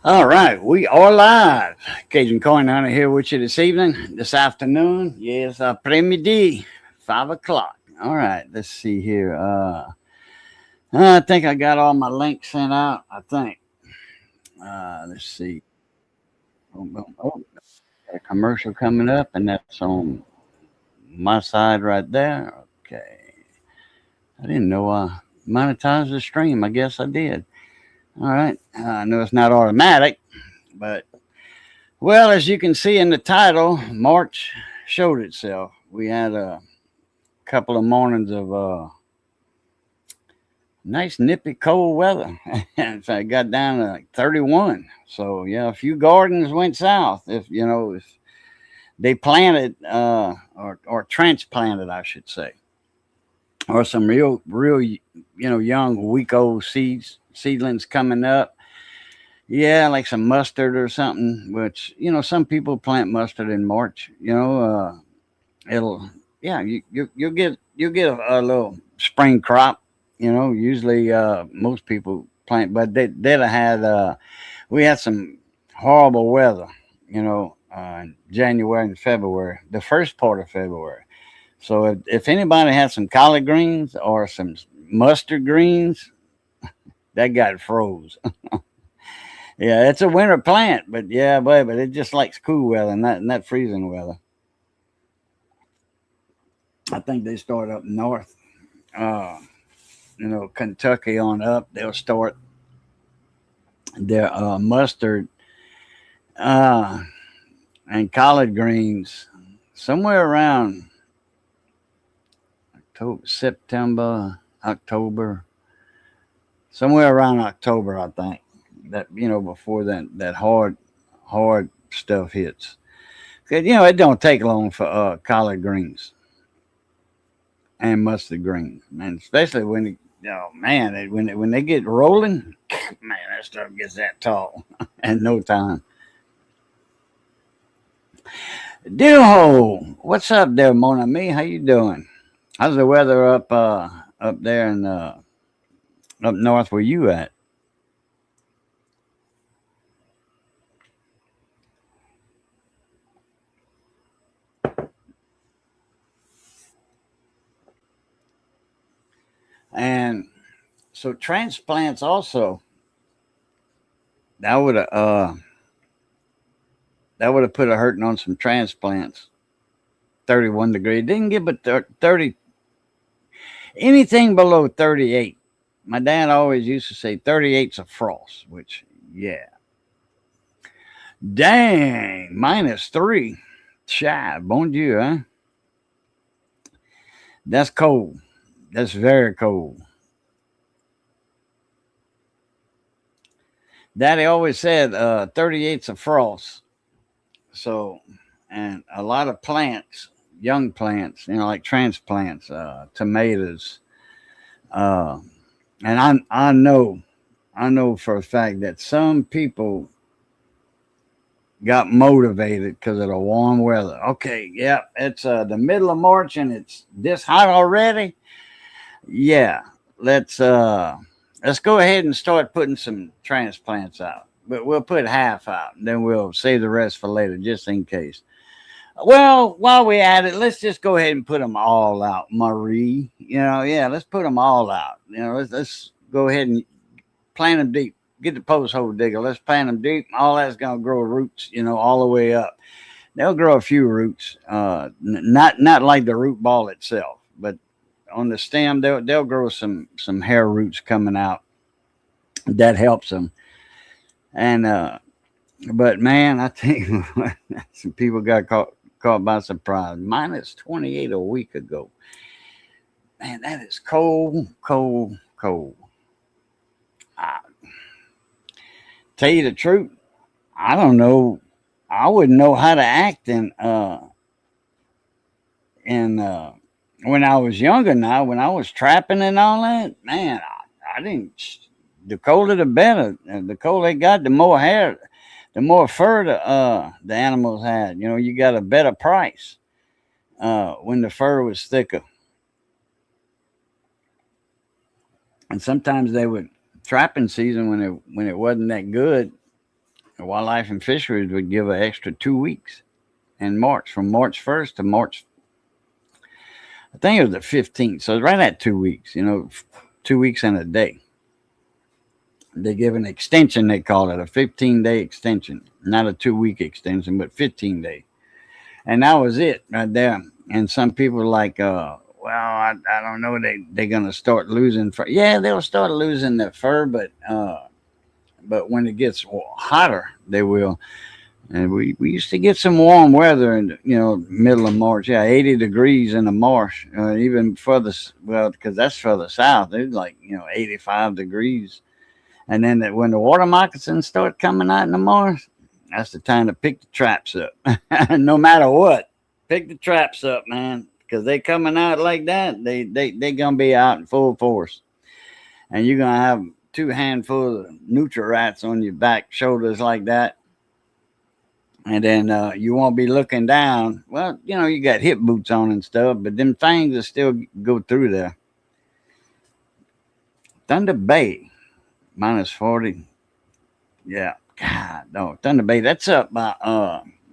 All right, we are live. Cajun Coin Hunter here with you this evening, this afternoon. Yes, après-midi, 5 o'clock. All right, let's see here. I think I got all my links sent out. I think. Let's see. A commercial coming up, and that's on my side right there. Okay. I didn't know I monetized the stream. I guess I did. All right. I know it's not automatic, but well, as you can see in the title, March showed itself. We had a couple of mornings of nice, nippy, cold weather. In fact, it got down to like 31. So, yeah, a few gardens went south. If they planted or transplanted, I should say, or some real, young, week old seedlings coming up. Yeah, like some mustard or something, which, some people plant mustard in March. It'll, yeah, you'll get a little spring crop. Usually most people plant, but they'd have had, we had some horrible weather, in January and February, the first part of February. So if anybody had some collard greens or some mustard greens, that got froze. Yeah, it's a winter plant, but yeah, but it just likes cool weather and not freezing weather. I think they start up north, uh, Kentucky on up. They'll start their mustard uh, and collard greens somewhere around October, September, October, somewhere around October, I think. That before that hard stuff hits. 'Cause, it don't take long for collard greens and mustard greens, man. Especially when when they get rolling, man, that stuff gets that tall in no time. Deerhole, what's up there, Mon ami? How you doing? How's the weather up there in up north where you at? And so transplants also that would have put a hurting on some transplants. 31 degrees didn't get but 30. Anything below 38. My dad always used to say 38's a frost, which, yeah. Dang, -3. Shy, bon Dieu, huh? That's cold. That's very cold. Daddy always said 38's a frost. So, and a lot of plants, young plants, like transplants, tomatoes, uh, and I know for a fact that some people got motivated because of the warm weather. Okay, yeah, it's the middle of March and it's this hot already. Yeah, let's uh let's go ahead and start putting some transplants out. But we'll put half out, and then we'll save the rest for later, just in case. Well, while we're at it, let's just go ahead and put them all out, Marie. Yeah, let's put them all out. Let's go ahead and plant them deep. Get the post hole digger. Let's plant them deep. All that's gonna grow roots, all the way up. They'll grow a few roots, not like the root ball itself, but on the stem they'll grow some hair roots coming out. That helps them. And but man, I think some people got caught by surprise. -28 a week ago. Man, that is cold, cold, cold. I tell you the truth, I don't know. I wouldn't know how to act in when I was younger. Now, when I was trapping and all that, man, I didn't. The colder the better. The colder they got, the more hair, the more fur the animals had. You got a better price when the fur was thicker. And sometimes they would trapping season when it wasn't that good. Wildlife and Fisheries would give an extra 2 weeks in March, from March 1st to March, I think it was the 15th. So it's right at 2 weeks, 2 weeks and a day. They give an extension, they call it a 15-day extension, not a 2 week extension, but 15 days. And that was it right there. And some people are like, well, I don't know, they're going to start losing fur. Yeah, they'll start losing their fur, but when it gets hotter, they will. And we used to get some warm weather in middle of March. Yeah, 80 degrees in the marsh, even further. Well, because that's further south, it's like 85 degrees. And then when the water moccasins start coming out in the marsh, that's the time to pick the traps up. No matter what, pick the traps up, man, because they coming out like that. They gonna be out in full force, and you're gonna have 2 handfuls of nutria rats on your back shoulders like that. And then you won't be looking down. Well, you got hip boots on and stuff, but them things will still go through there. Thunder Bay, -40. Yeah, God, no. Thunder Bay, that's up by,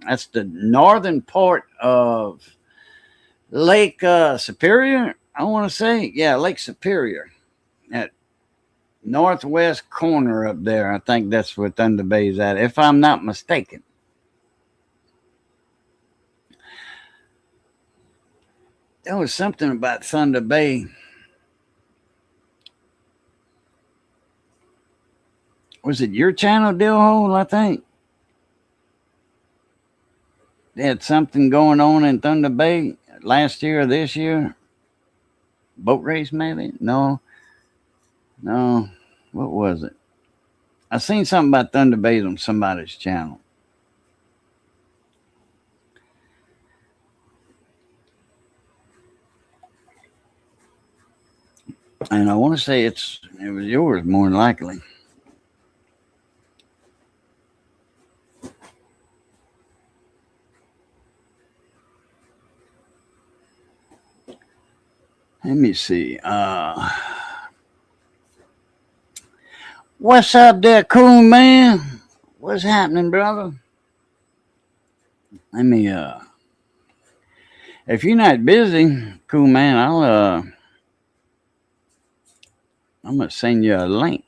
that's the northern part of Lake Superior, I want to say. Yeah, Lake Superior. At northwest corner up there. I think that's where Thunder Bay is at, if I'm not mistaken. There was something about Thunder Bay. Was it your channel, Dillhole? I think they had something going on in Thunder Bay last year or this year. Boat race, maybe? No. What was it? I seen something about Thunder Bay on somebody's channel. And I want to say it was yours, more than likely. Let me see. What's up there, cool man? What's happening, brother? Let me if you're not busy, cool man, I'm gonna send you a link.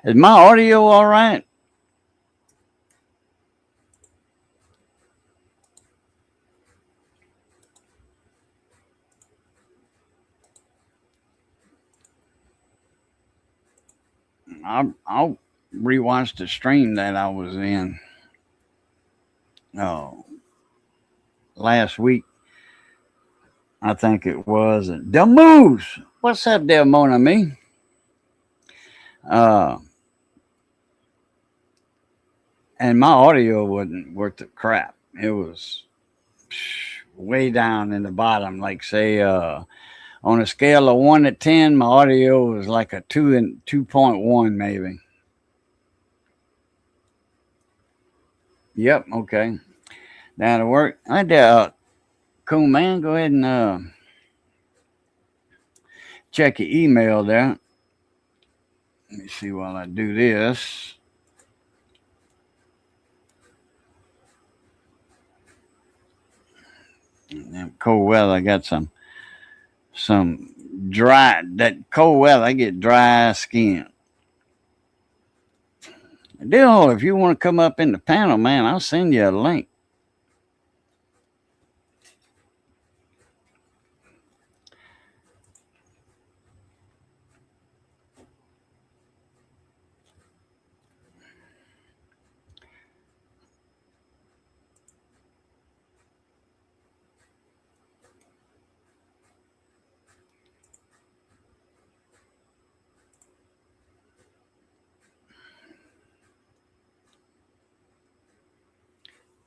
Is my audio all right? I'll rewatch the stream that I was in last week. I think it was the Moose. What's up there, Mon Ami? And my audio wasn't worth the crap. It was way down in the bottom. Like say on a scale of 1 to 10, my audio was like a 2 and 2.1 maybe. Yep, okay. That'll work. I did. Cool man, go ahead and check your email there. Let me see while I do this. Cold weather, I got some dry. That cold weather, I get dry skin. Dill, if you want to come up in the panel, man, I'll send you a link.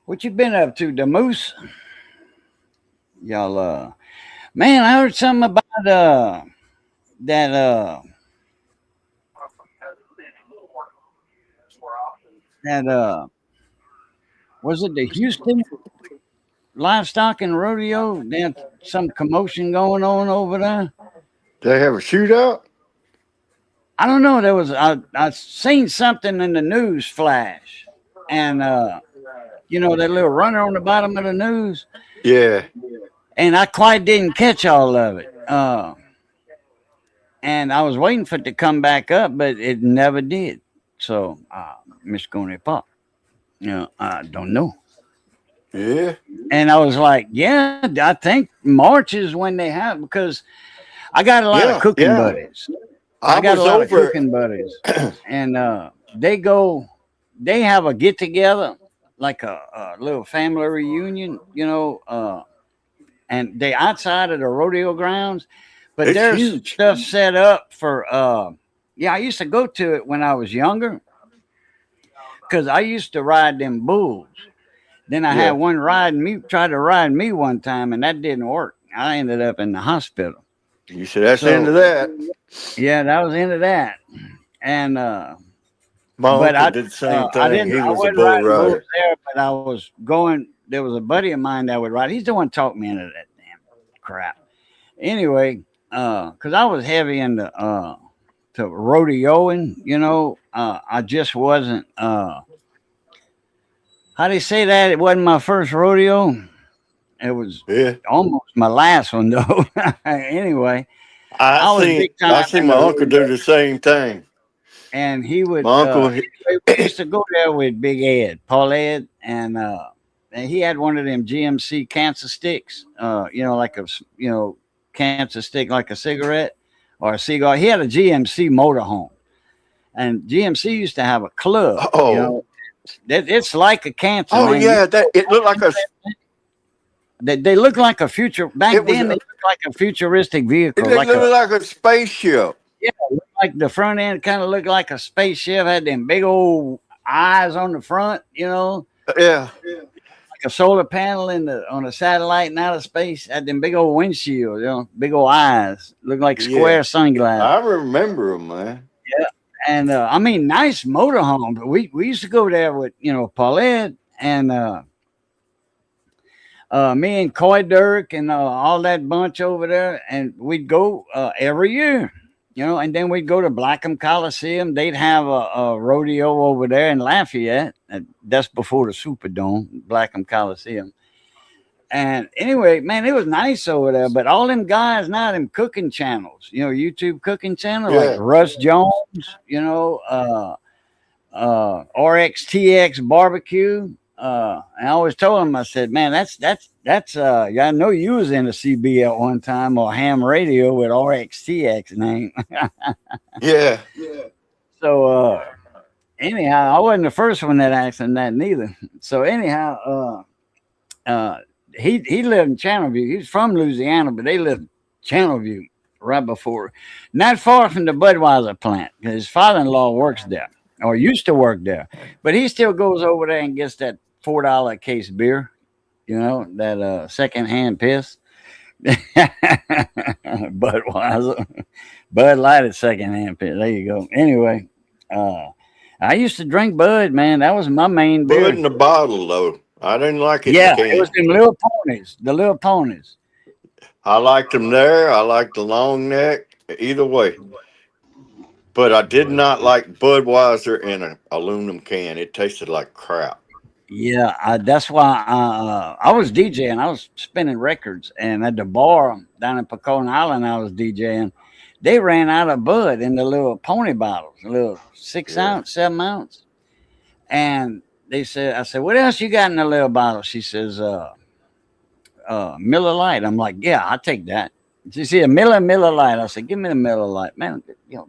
What you been up to, the Moose? Y'all, man, I heard something about that was it the Houston Livestock and Rodeo? There's some commotion going on over there. They have a shootout? I don't know. There was I seen something in the news flash. and you know that little runner on the bottom of the news, Yeah. and I quite didn't catch all of it. And I was waiting for it to come back up, but it never did. So, Miss Coney Pop, you know, I don't know. Yeah. And I was like, yeah, I think March is when they have, because I got a lot of Yeah. cooking Yeah. buddies. I I got a was lot of over. cooking buddies, and they have a get together, like a little family reunion, you know, and they outside of the rodeo grounds, but It's there's huge. stuff set up for, yeah, I used to go to it when I was younger because I used to ride them bulls. Then I had Yeah. one riding me, tried to ride me one time, and that didn't work. I ended up in the hospital. You said that's the end So of that. yeah, that was into that. And My but uncle did the same I thing. didn't, He I was a wasn't bull riding bulls rider. there, but I was going. There was a buddy of mine that would ride. He's the one who talked me into that damn crap. Anyway, because I was heavy into to rodeoing, you know, I just wasn't. How do you say that? It wasn't my first rodeo. It was Yeah. almost my last one though. Anyway, I I was seen big time I seen in my the uncle do rodeo, the same thing. and he would. My uncle Anyway, we used to go there with Big Ed, Paul Ed, and he had one of them GMC cancer sticks. You know, like a cancer stick, like a cigarette or a cigar. He had a GMC motorhome, and GMC used to have a club. You oh. know, it's like a cancer Oh man. yeah, that it looked like a They look like a future. Back it was then, they looked like a futuristic vehicle, it like a, looked like a spaceship. yeah, like the front end kind of looked like a spaceship. Had them big old eyes on the front, you know, Yeah. like a solar panel in the on a satellite in outer space. Had them big old windshield, you know, big old eyes. Looked like Yeah. square sunglasses. I remember them, man. Yeah, and I mean, nice motorhome. But we used to go there with Paulette and me and Coy Dirk and all that bunch over there, and we'd go every year, you know, and then we'd go to Blackham Coliseum. They'd have a rodeo over there in Lafayette. That's before the Superdome, Blackham Coliseum. And anyway, man, it was nice over there. But all them guys now, them cooking channels, you know, YouTube cooking channel, like Yeah. Russ Jones, you know, RXTX Barbecue. I always told him, I said, man, that's yeah, I know you was in a CB at one time or ham radio with RXTX name. Yeah. So anyhow, I wasn't the first one that asked him that neither. So anyhow, he lived in Channelview. He's from Louisiana, but they lived in Channelview right before, not far from the Budweiser plant. His father-in-law works there or used to work there, but he still goes over there and gets that $4 a case beer. You know, that secondhand piss. Budweiser. Bud Light is secondhand piss. There you go. Anyway, I used to drink Bud, man. That was my main beer. Bud in the bottle though. I didn't like it Yeah, in the it was can. them little ponies. The little ponies. I liked them there. I liked the long neck. Either way. But I did not like Budweiser in an aluminum can. It tasted like crap. Yeah, that's why I was DJing. I was spinning records, and at the bar down in Pecan Island, I was DJing. They ran out of Bud in the little pony bottles, the little 6 Yeah. ounce, 7 ounce, and they said, "I said, what else you got in the little bottle?" She says, Miller Lite." I'm like, "Yeah, I'll take that." She said, Miller Lite." I said, "Give me the Miller Lite, man." You know,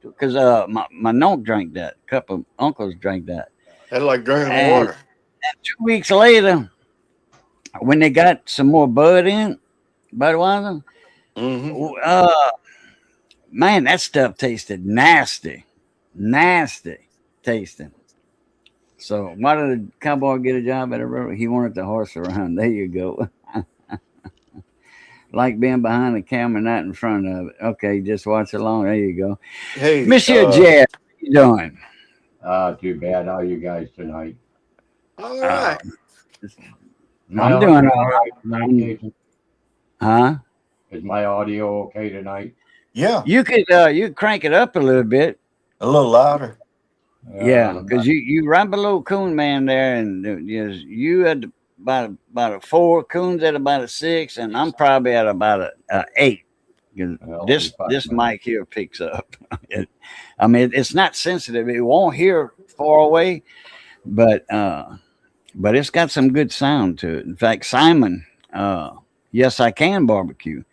because my nonk drank that. A couple of uncles drank that, That's like drinking and water. 2 weeks later, when they got some more Bud in, Budweiser, Mm-hmm. man, that stuff tasted nasty, nasty tasting. So why did the cowboy get a job at a railroad? He wanted to horse around. There you go. Like being behind the camera, not in front of it. Okay, just watch along. There you go. Hey, Monsieur Jeff, how you doing? Too bad. How are you guys tonight? all Uh, right. My I'm doing audio all right. okay tonight, Jason? Huh? Is my audio okay tonight? Yeah, You could crank it up a little bit. a little louder. Yeah, because you right below Coon Man there, and you had about a 4, Coon's at about a 6, and I'm probably at about a 8. This mic here picks up. It's not sensitive. It won't hear far away, but it's got some good sound to it. In fact, Simon, Yes I Can Barbecue,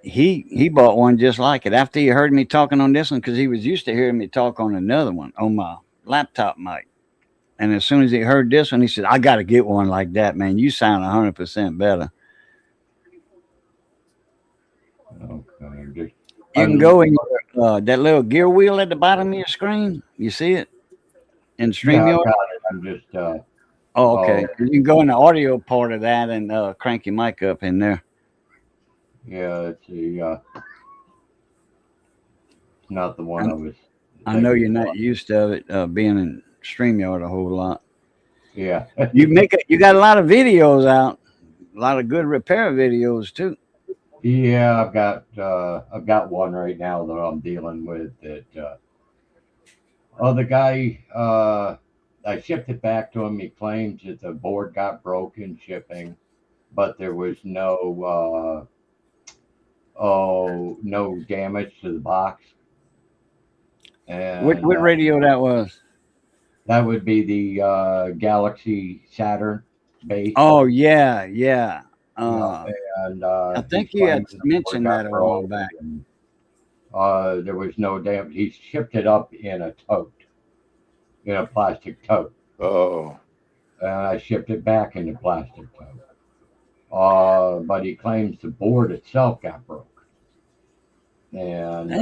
he bought one just like it after he heard me talking on this one, because he was used to hearing me talk on another one on my laptop mic. And as soon as he heard this one, he said, I got to get one like that, man. You sound 100% better. Okay. You can go in that little gear wheel at the bottom of your screen. You see it in StreamYard? Yeah, I'm just. Oh, okay. You can go in the audio part of that and crank your mic up in there. Yeah, it's not the one I was. I know you're not used to it being in StreamYard a whole lot. Yeah. You got a lot of videos out, a lot of good repair videos too. Yeah, I've got one right now that I'm dealing with. That the guy, I shipped it back to him. He claims that the board got broken shipping, but there was no damage to the box. And What radio that was? That would be the Galaxy Saturn base. Oh yeah. And I think you had mentioned that a while back. There was no damage. He shipped it up in a tote, in a plastic tote. Oh. And I shipped it back in the plastic tote. But he claims the board itself got broke. And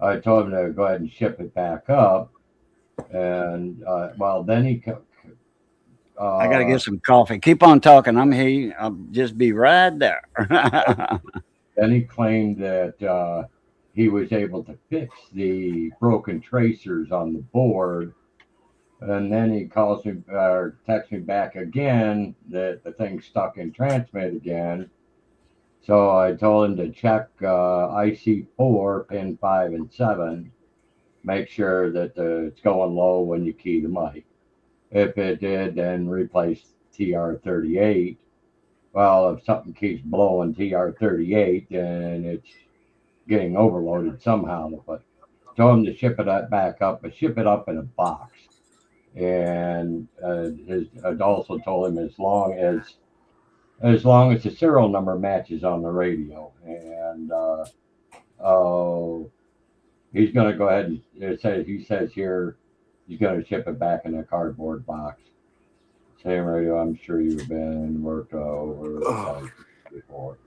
I told him to go ahead and ship it back up. And then he. I gotta get some coffee. Keep on talking. I'm here. I'll just be right there. Then he claimed that he was able to fix the broken tracers on the board. And then he calls me or texts me back again that the thing's stuck in transmit again. So I told him to check IC4 pin 5 and 7, make sure that it's going low when you key the mic. If it did, then replace TR38. Well, if something keeps blowing TR38, then it's getting overloaded somehow. But told him to ship it back up, but ship it up in a box. And I also told him as long as the serial number matches on the radio, and he's going to go ahead and he says here he's going to ship it back in a cardboard box. Same radio, I'm sure you've been worked over before.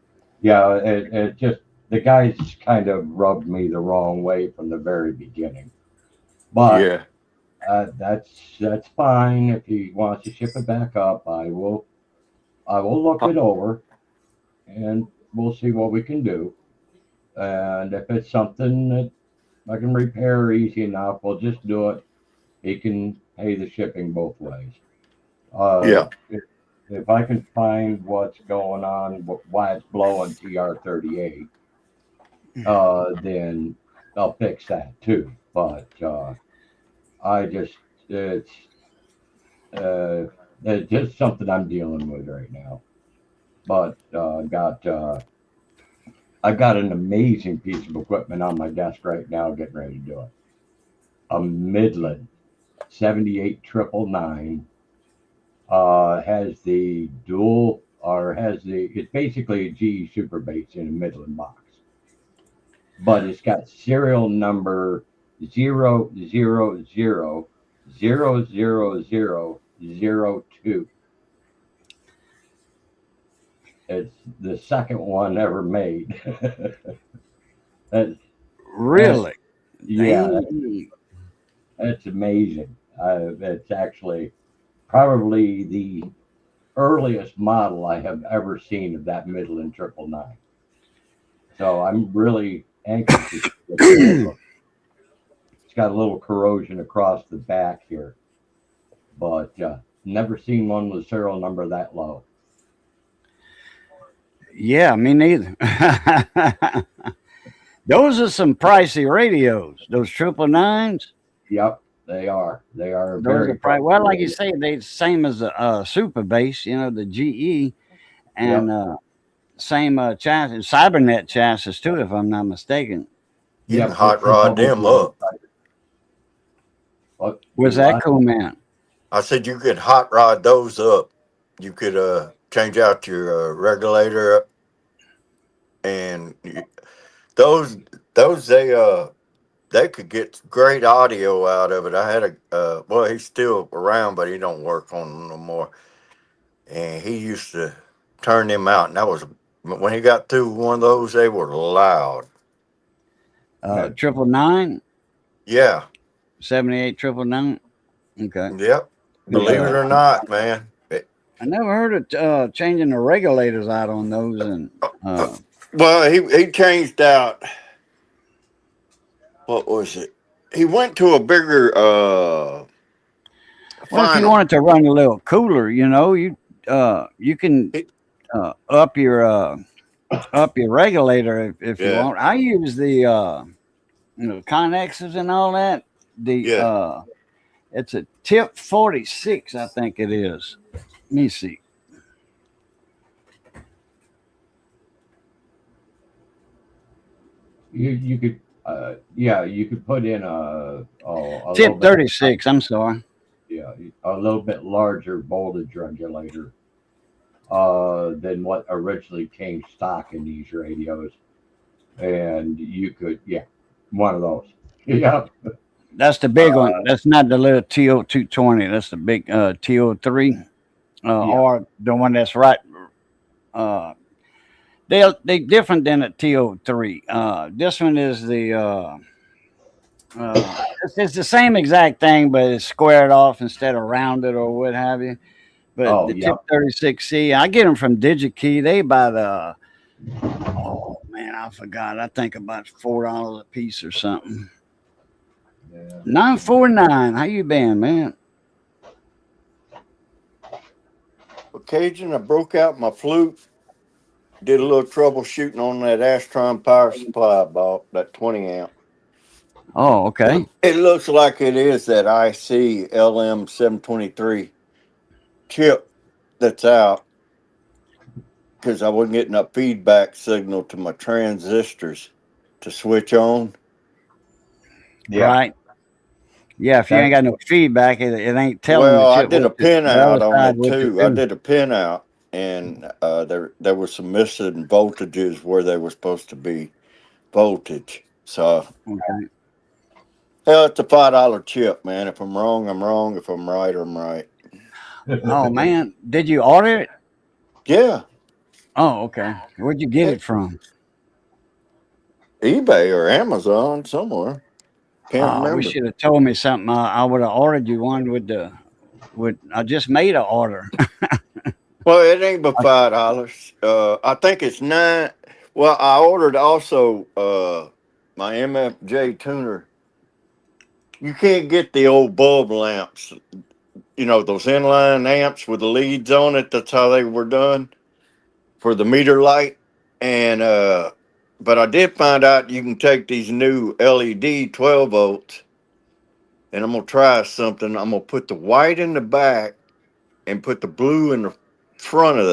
Yeah, it just the guys kind of rubbed me the wrong way from the very beginning, but yeah. That's fine. If he wants to ship it back up, I will look it over, and we'll see what we can do. And if it's something that I can repair easy enough, we'll just do it. He can pay the shipping both ways. Yeah. If I can find what's going on, why it's blowing TR38, then I'll fix that too. But it's just something I'm dealing with right now. But I've got an amazing piece of equipment on my desk right now, getting ready to do it. A Midland 78999 has the it's basically a GE Super Bass in a Midland box, but it's got serial number 0000002. It's the second one ever made. Really? Yeah, that's amazing. It's actually probably the earliest model I have ever seen of that Midland 999. So I'm really anxious to get it. It's got a little corrosion across the back here, but never seen one with a serial number that low. Yeah, me neither. Those are some pricey radios. Those 999s. Yep, they are. They are Those very are probably well, like you pricey. say, they the same as a Super Bass. You know, the GE and Yep, same chassis, Cybernet chassis too, if I'm not mistaken. You can yep. hot It's a rod double them dual. up. What? Was Do that what? cool, man? I said you could hot rod those up. You could change out your regulator, and those those they could get great audio out of it. I had a well, he's still around, but he don't work on them no more. And he used to turn them out, and that was when he got through one of those. They were loud. 999, Yeah, 78 999. Okay. yep. Believe it Yeah. or not, man. I never heard of changing the regulators out on those. And Well, he changed out. What was it? He went to a bigger well, if you final. wanted to run a little cooler, you know, you can It- up your regulator if you Yeah, want. I use the Connexes and all that. The yeah. It's a tip 46, I think it is. Let me see. You could yeah, you could put in a little Tip bit 36. I'm sorry. yeah, a little bit larger voltage regulator than what originally came stock in these radios, and you could one of those. Yeah. That's the big one. That's not the little TO 220. That's the big TO 3, or the one that's right. Uh, they different than a TO 3. This one is the it's the same exact thing, but it's squared off instead of rounded or what have you. But Oh, the yeah. Tip 36C, I get them from DigiKey. They about oh man, I forgot. I think about $4 a piece or something. Yeah. 949. How you been, man? Occasion I broke out my flute. Did a little troubleshooting on that Astron power supply I bought, that 20 amp. Oh, okay. It looks like it is that IC LM723 chip that's out because I wasn't getting a feedback signal to my transistors to switch on. Yeah. Right. Yeah, if you ain't got no feedback, it ain't telling Well, the I chip did a what pin the out other on side it what to too. I do. did a pin out, and there was some missing voltages where they were supposed to be voltage. So Okay. hell, it's a $5 chip, man. If I'm wrong, I'm wrong. If I'm right, I'm right. Oh man, did you order it? Yeah, Oh, okay. Where'd you get it from? eBay or Amazon somewhere. Can't Oh, we remember. should have told me something. I would have ordered you one with. I just made an order. Well, it ain't but $5. I think it's 9. Well, I ordered also my MFJ tuner. You can't get the old bulb lamps, those inline amps with the leads on it. That's how they were done for the meter light. And but I did find out you can take these new LED 12 volts, and I'm gonna try something. I'm gonna put the white in the back and put the blue in the front of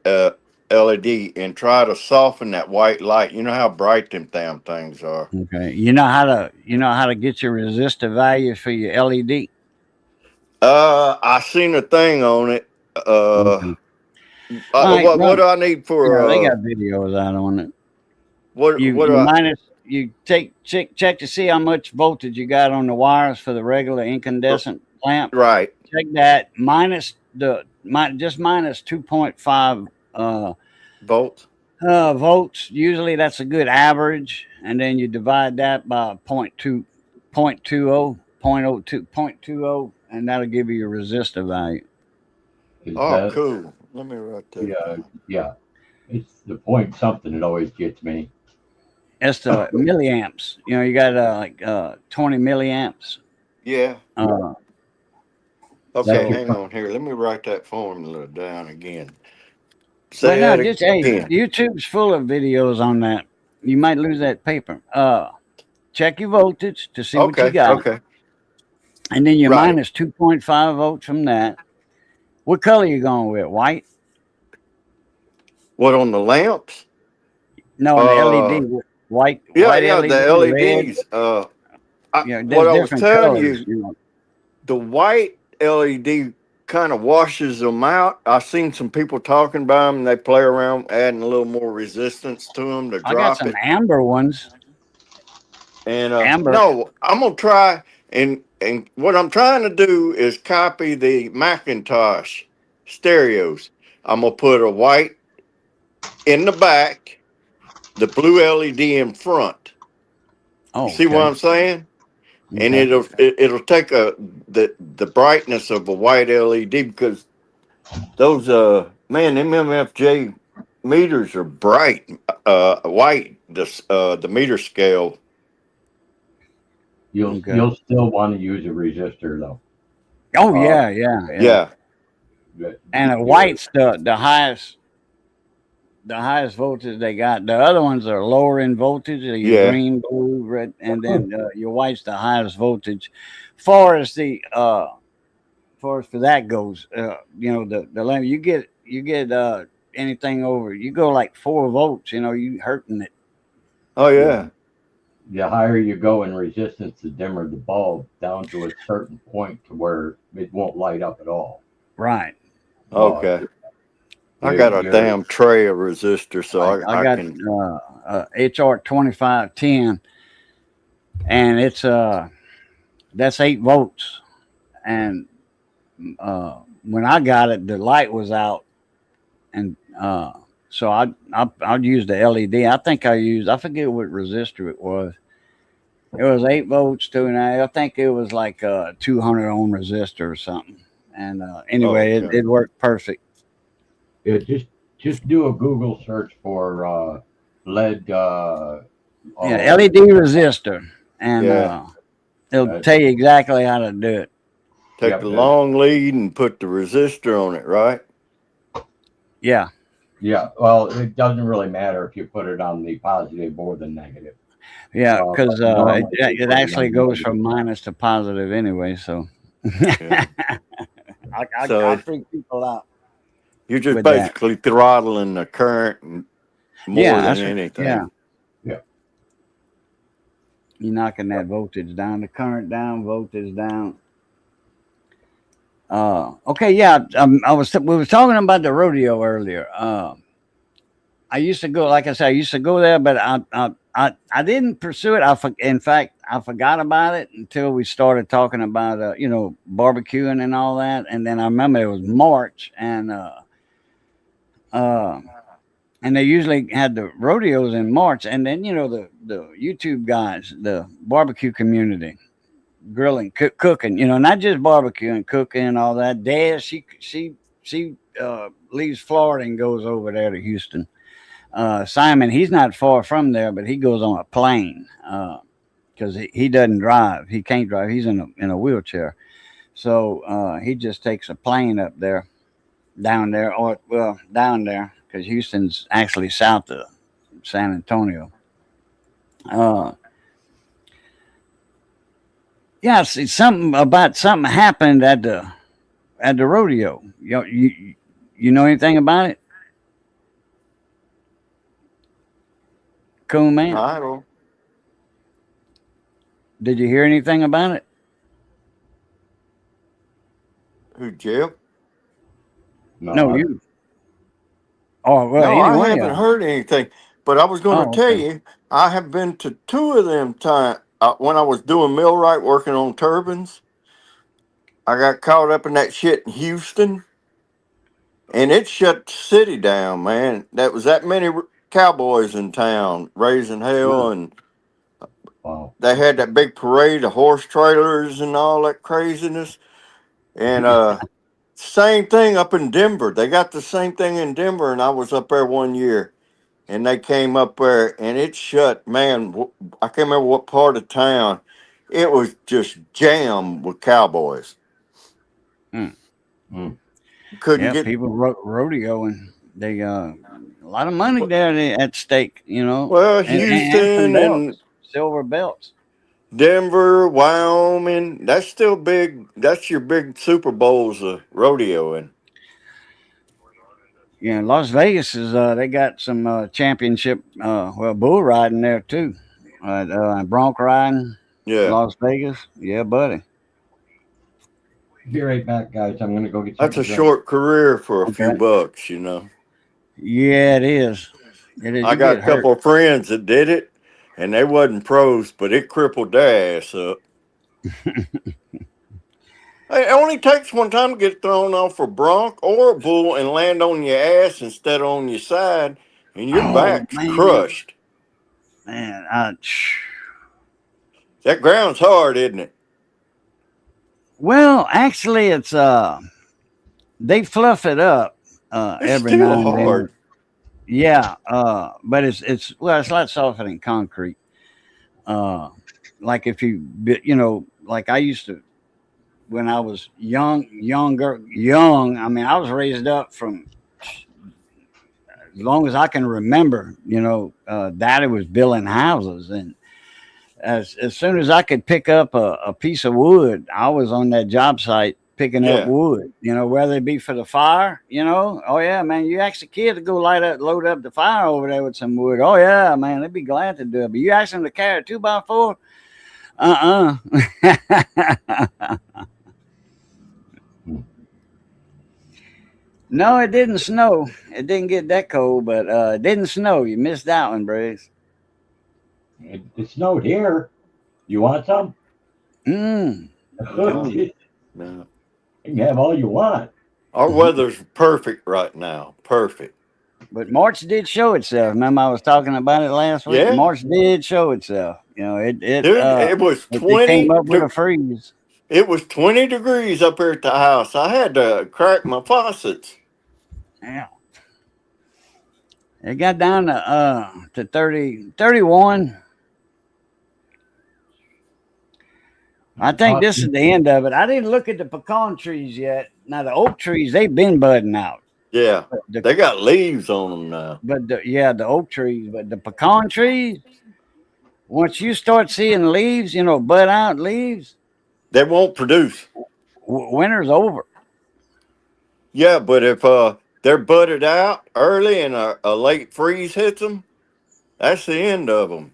the LED and try to soften that white light. You know how bright them damn things are. Okay. You know how to get your resistor value for your LED. I seen a thing on it. Okay. All right, What run. do I need for Yeah, they got videos out on it. what You what do you I minus you check to see how much voltage you got on the wires for the regular incandescent lamp. right Check that minus just minus 2.5 volts? volts. Usually that's a good average, and then you divide that by 0.2, 0.20, 0.02, 0.20, and that'll give you your resistor value. Is Oh, that, cool. Let me write that. yeah, down. yeah. It's the point something that always gets me. That's the milliamps. You know, you got like 20 milliamps. Yeah. Uh, Okay, so, hang on here. Let me write that formula down again. well, Say no, that just hey, again. YouTube's full of videos on that. You might lose that paper. Check your voltage to see what you Okay, got, okay, and then you're right. minus 2.5 volts from that. What color you going with? White? What on the lamps? No, on the LED. Uh, White, yeah, white yeah, the LED, red. LEDs. There's What I was different telling colors. you, the white LED kind of washes them out. I've seen some people talking about them. They play around adding a little more resistance to them to I got drop some it. amber ones. And Amber. no, I'm gonna try and what I'm trying to do is copy the Macintosh stereos. I'm gonna put a white in the back, the blue LED in front. You Oh, see what okay. I'm saying? And Okay. it'll take the brightness of a white LED because those man MMFJ meters are bright white the meter scale. Okay. You'll still want to use a resistor though. Oh Uh, yeah, yeah, yeah. Yeah. And a your white's the highest voltage they got. The other ones are lower in voltage. Your Yeah. green, blue, red, and then your white's the highest voltage. Far as far as for that goes, the limit you get anything over, you go like 4 volts. You hurting it. Oh yeah, yeah. the higher you go in resistance, the dimmer the bulb down to a certain point to where it won't light up at all. Right. Okay. I Your got a your damn tray of resistors, Like so I I got can. HR 2510, and that's 8 volts. And when I got it, the light was out, and so I'd use the LED. I forget what resistor it was. It was 8 volts to, and I think it was like a 200 ohm resistor or something. And Oh, anyway, okay. it worked perfect. just do a Google search for lead. Yeah, Oh, LED resistor, and Yeah. it'll uh, tell you exactly how to do it. Take yep, the long lead and put the resistor on it, right? Yeah, yeah. Well, it doesn't really matter if you put it on the positive or the negative. yeah, But because normally we it put it on actually the goes negative from side. minus to positive anyway. So Yeah. I So freak people out you're just with that. basically throttling the current more Yeah, than that's right. anything. Yeah, Yeah. you're knocking Yep. that voltage down, the current down, voltage down. Okay, yeah. We were talking about the rodeo earlier. I used to go, like I said, I used to go there, but I didn't pursue it. In fact, I forgot about it until we started talking about barbecuing and all that. And then I remember it was March, uh, and they usually had the rodeos in March. And then the YouTube guys, the barbecue community, grilling, cooking, not just barbecuing, cooking, and all that. Dad, she leaves Florida and goes over there to Houston. Simon, he's not far from there, but he goes on a plane because he doesn't drive. He can't drive. He's in a wheelchair, so he just takes a plane up there, down there, or well, down there because Houston's actually south of San Antonio. Uh, yeah, see, something happened at the rodeo. You know anything about it, cool man? I don't. Did you hear anything about it? Who, Jeff? No, No, you. Oh well, No, I anyway. haven't heard anything. But I was going to Oh, tell okay. you, I have been to two of them time when I was doing millwright working on turbines. I got caught up in that shit in Houston, and it shut the city down. Man, that was that many cowboys in town raising hell, Wow. and wow. they had that big parade of horse trailers and all that craziness. And same thing up in Denver. They got the same thing in Denver, and I was up there one year, and they came up there, and it shut. Man, I can't remember what part of town. It was just jammed with cowboys. Hmm. Mm. Couldn't Yeah, get. people rodeoing They a lot of money there at stake, you know, Well, and some Houston and belts, silver belts. Denver, Wyoming, that's still big. That's your big Super Bowls of rodeoing. Yeah, Las Vegas is they got some championship bull riding there too, bronc riding. Yeah, Las Vegas, yeah, buddy. Be right back, guys. I'm gonna go get that's something a to drink. short career for a few Okay. bucks, you know. Yeah, it is. It is. I You got get a hurt. couple of friends that did it, and they wasn't pros, but it crippled their ass up. It only takes one time to get thrown off a bronc or a bull and land on your ass instead of on your side, and your Oh back's man, crushed. man. That ground's hard, isn't it? Well, actually, it's they fluff it up It's every still now and then. hard. Yeah, but it's it's a lot softer than concrete. Like if like I used to when I was young. I mean, I was raised up from as long as I can remember. Daddy was building houses, and as soon as I could pick up a piece of wood, I was on that job site picking up Yeah. wood, whether it be for the fire, oh yeah, man, you ask a kid to go load up the fire over there with some wood. Oh yeah, man, they'd be glad to do it. But you ask them to carry a 2x4, No, it didn't snow. It didn't get that cold, but it didn't snow. You missed that one, Briggs. It snowed here. You want some? Mm. You No. can have all you want. Our weather's perfect right now. Perfect. But March did show itself. Remember, I was talking about it last week. Yeah. March did show itself. Dude, it was They 20. came up with a freeze. It was 20 degrees up here at the house. I had to crack my faucets. Yeah. It got down to 30, 31. I think this is the end of it. I didn't look at the pecan trees yet. Now the oak trees, they've been budding out. Yeah. But They got leaves on them now. the oak trees, but the pecan trees, once you start seeing leaves, bud out leaves, They won't produce. winter's over. Yeah, but if they're budded out early and a late freeze hits them, that's the end of them.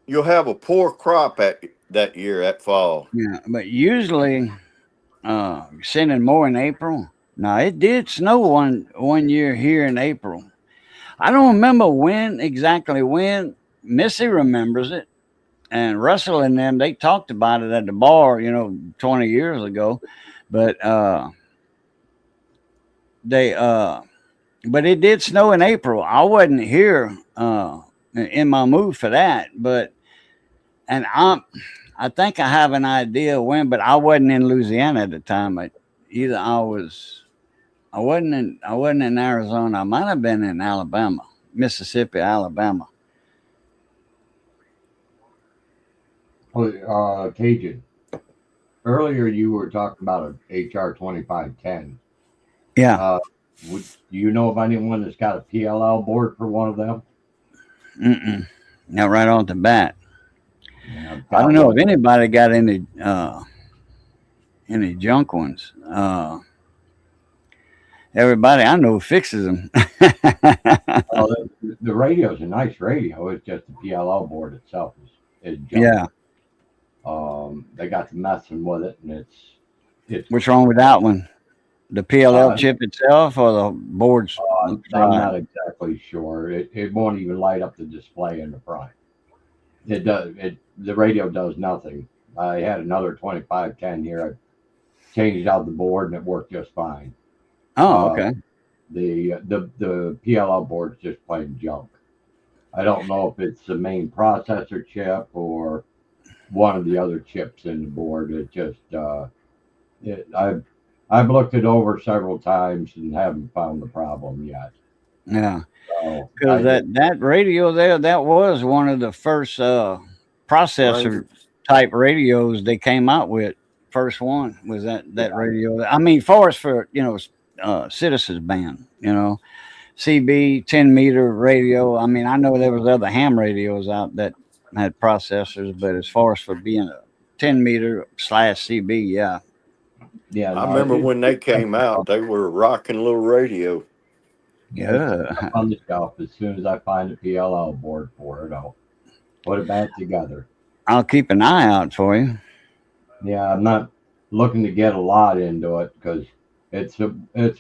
You'll have a poor crop that year, that fall. Yeah, but usually, sending more in April. Now it did snow one year here in April. I don't remember exactly when. Missy remembers it, and Russell and them, they talked about it at the bar, 20 years ago. But but it did snow in April. I wasn't here in my mood for that, and I think I have an idea when, but I wasn't in Louisiana at the time. I wasn't in Arizona. I might have been in Alabama, Mississippi, Alabama. Cajun, earlier you were talking about a HR 2510. Yeah. Do you know of anyone that's got a PLL board for one of them? Now, right off the bat. Yeah, I don't know if anybody got any junk ones. Everybody I know fixes them. The radio's a nice radio. It's just the PLL board itself is junk. Yeah. They got to messing with it, and it's. What's wrong with that one? The PLL chip itself, or the boards? I'm not exactly sure. It won't even light up the display in the front. It does. The radio does nothing. I had another 2510 here. I changed out the board, and it worked just fine. Oh, okay. The PLL board's just plain junk. I don't know if it's the main processor chip or one of the other chips in the board. It just I've looked it over several times and haven't found the problem yet. Yeah. So Because that radio there, that was one of the first processor type radios they came out with. First one was that radio. I mean, for Citizens band, CB 10-meter radio. I mean, I know there was other ham radios out that had processors, but as far as for being a 10-meter slash CB, yeah. Yeah, I no, remember when they came out, they were a rocking little radio. Yeah. on the shelf. As soon as I find a PLL board for it, I'll put it back together. I'll keep an eye out for you. Yeah, I'm not looking to get a lot into it because it's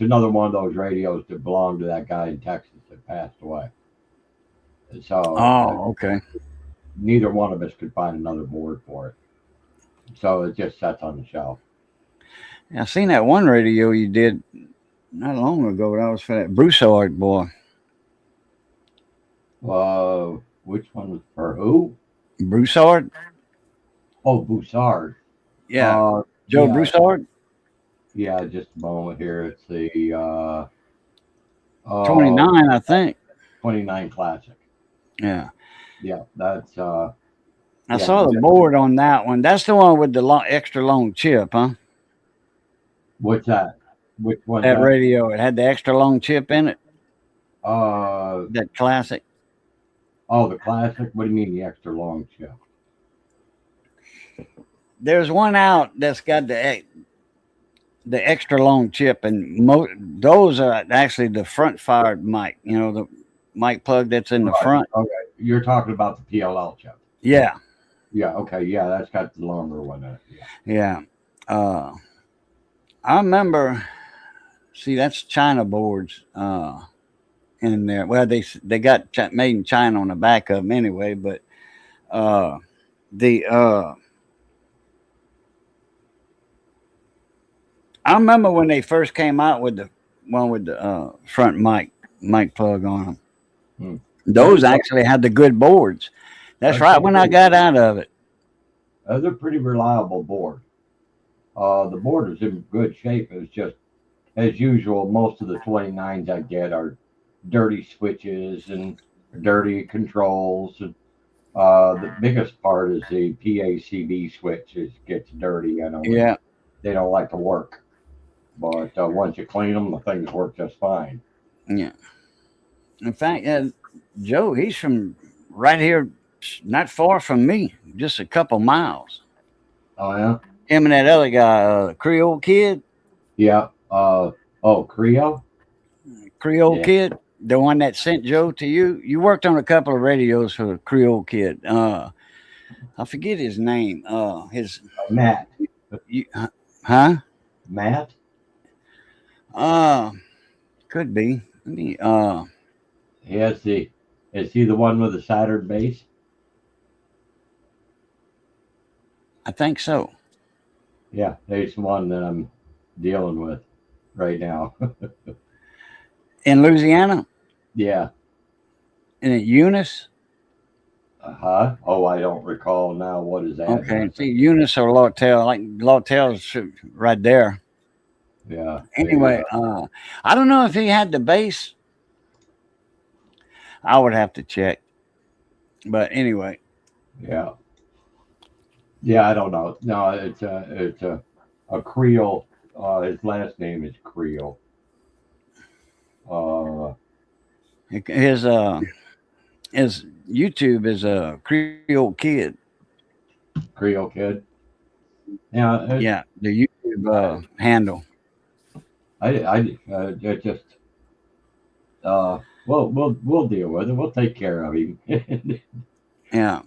another one of those radios that belonged to that guy in Texas that passed away. So Oh, okay. neither one of us could find another board for it. So it just sits on the shelf. I seen that one radio you did not long ago. That was for that Broussard boy. Which one was for who? Broussard? Oh, Broussard. Yeah. Joe yeah. Broussard? Yeah, just a moment here. It's the 29, I think. 29 Classic. Yeah. Yeah, that's I saw the board on that one. That's the one with the extra long chip, huh? What's that? Which one? That radio, it had the extra long chip in it. That Classic. Oh, the Classic. What do you mean the extra long chip? There's one out that's got the extra long chip, and those are actually the front fired mic. The mic plug that's in the front. Okay, you're talking about the PLL chip. Yeah. Yeah. Okay. Yeah, that's got the longer one in it. Yeah. I remember. See, that's China boards in there. Well, they got made in China on the back of them anyway. But I remember when they first came out with the one with the front mic plug on them. Those actually had the good boards. That's right when I got out of it. They're pretty reliable board. The board is in good shape. It's just, as usual, most of the 29s I get are dirty switches and dirty controls. And the biggest part is the PACB switch gets dirty. Yeah. They don't like to work. But once you clean them, the things work just fine. Yeah. In fact, Joe, he's from right here, not far from me, just a couple miles. Oh, yeah? Him and that other guy, Creole Kid. Yeah. Creole? Creole Kid, the one that sent Joe to you. You worked on a couple of radios for Creole Kid. I forget his name. His Matt. Huh? Matt? Could be. Is he the one with the Saturn base? I think so. Yeah, he's the one that I'm dealing with right now. In Louisiana? Yeah. In Eunice? Oh, I don't recall now. What is that? Okay. See, Eunice or Lawtell. Like Lawtell's right there. Yeah. Anyway, I don't know if he had the base. I would have to check. But anyway. Yeah. Yeah, I don't know. No, it's a Creole. His last name is Creole. His YouTube is a Creole Kid. Creole Kid. Yeah. Yeah, the YouTube handle. I just we'll deal with it. We'll take care of him. Yeah.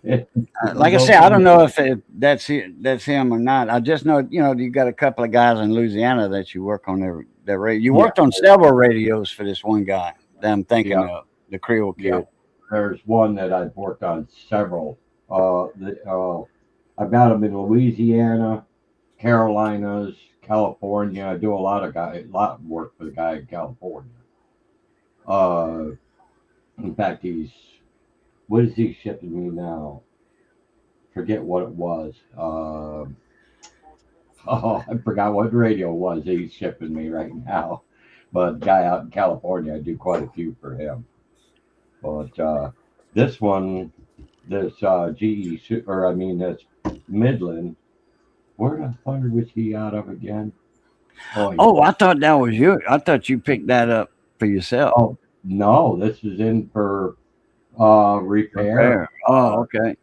Like I said, I don't know if that's him or not. I just know, you got a couple of guys in Louisiana that you work on their radio. You worked on several radios for this one guy that I'm thinking of, the Creole Kid. Yeah. There's one that I've worked on several. I've got them in Louisiana, Carolinas, California. I do a lot of work for the guy in California. In fact, what is he shipping me now? Forget what it was. I forgot what radio it was he's shipping me right now. But guy out in California, I do quite a few for him. But this one, this this Midland, where the fuck was he out of again? Oh, yeah. Oh, I thought that was you. I thought you picked that up for yourself. Oh, no, this is in for repair. Repair. Oh, okay.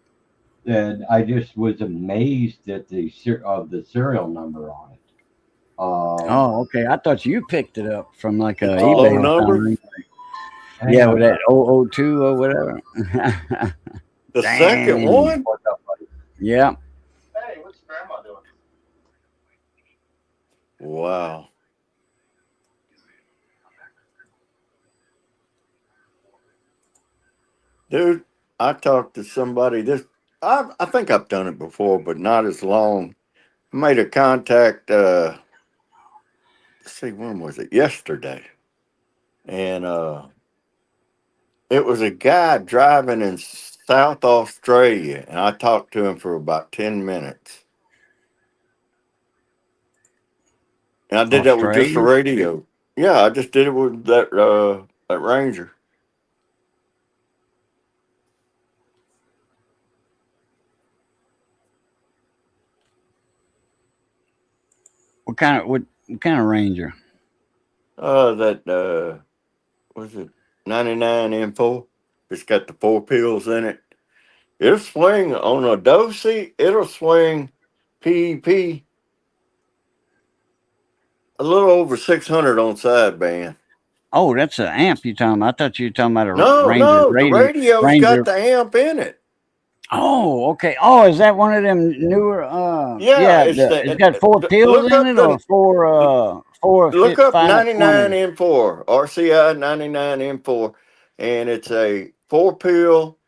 And I just was amazed at the serial number on it. Oh, okay. I thought you picked it up from like a It's a low eBay or number. something. hang Yeah, on. with that 002 or whatever. The second Dang. one. What's up, buddy? Yeah. Hey, what's Grandma doing? Wow. Dude, I talked to somebody I think I've done it before, but not as long. I made a contact let's see, when was it? Yesterday. And it was a guy driving in South Australia, and I talked to him for about 10 minutes. And I did that with just a Australia. radio. Yeah, I just did it with that Ranger. What kind of Ranger? That was it 99 M4? It's got the 4 pills in it. It'll swing on a Dosey, it'll swing PEP a little over 600 on sideband. Oh, that's an amp you talking about. I thought you were talking about a No, Ranger no, the radio. radio's got Ranger. the amp in it. Oh, okay. Oh, is that one of them newer? Yeah, Yeah. It's got four pills look in up it, the or four look fit up 99 520. M4, RCI 99 M4, and it's a 4 pill.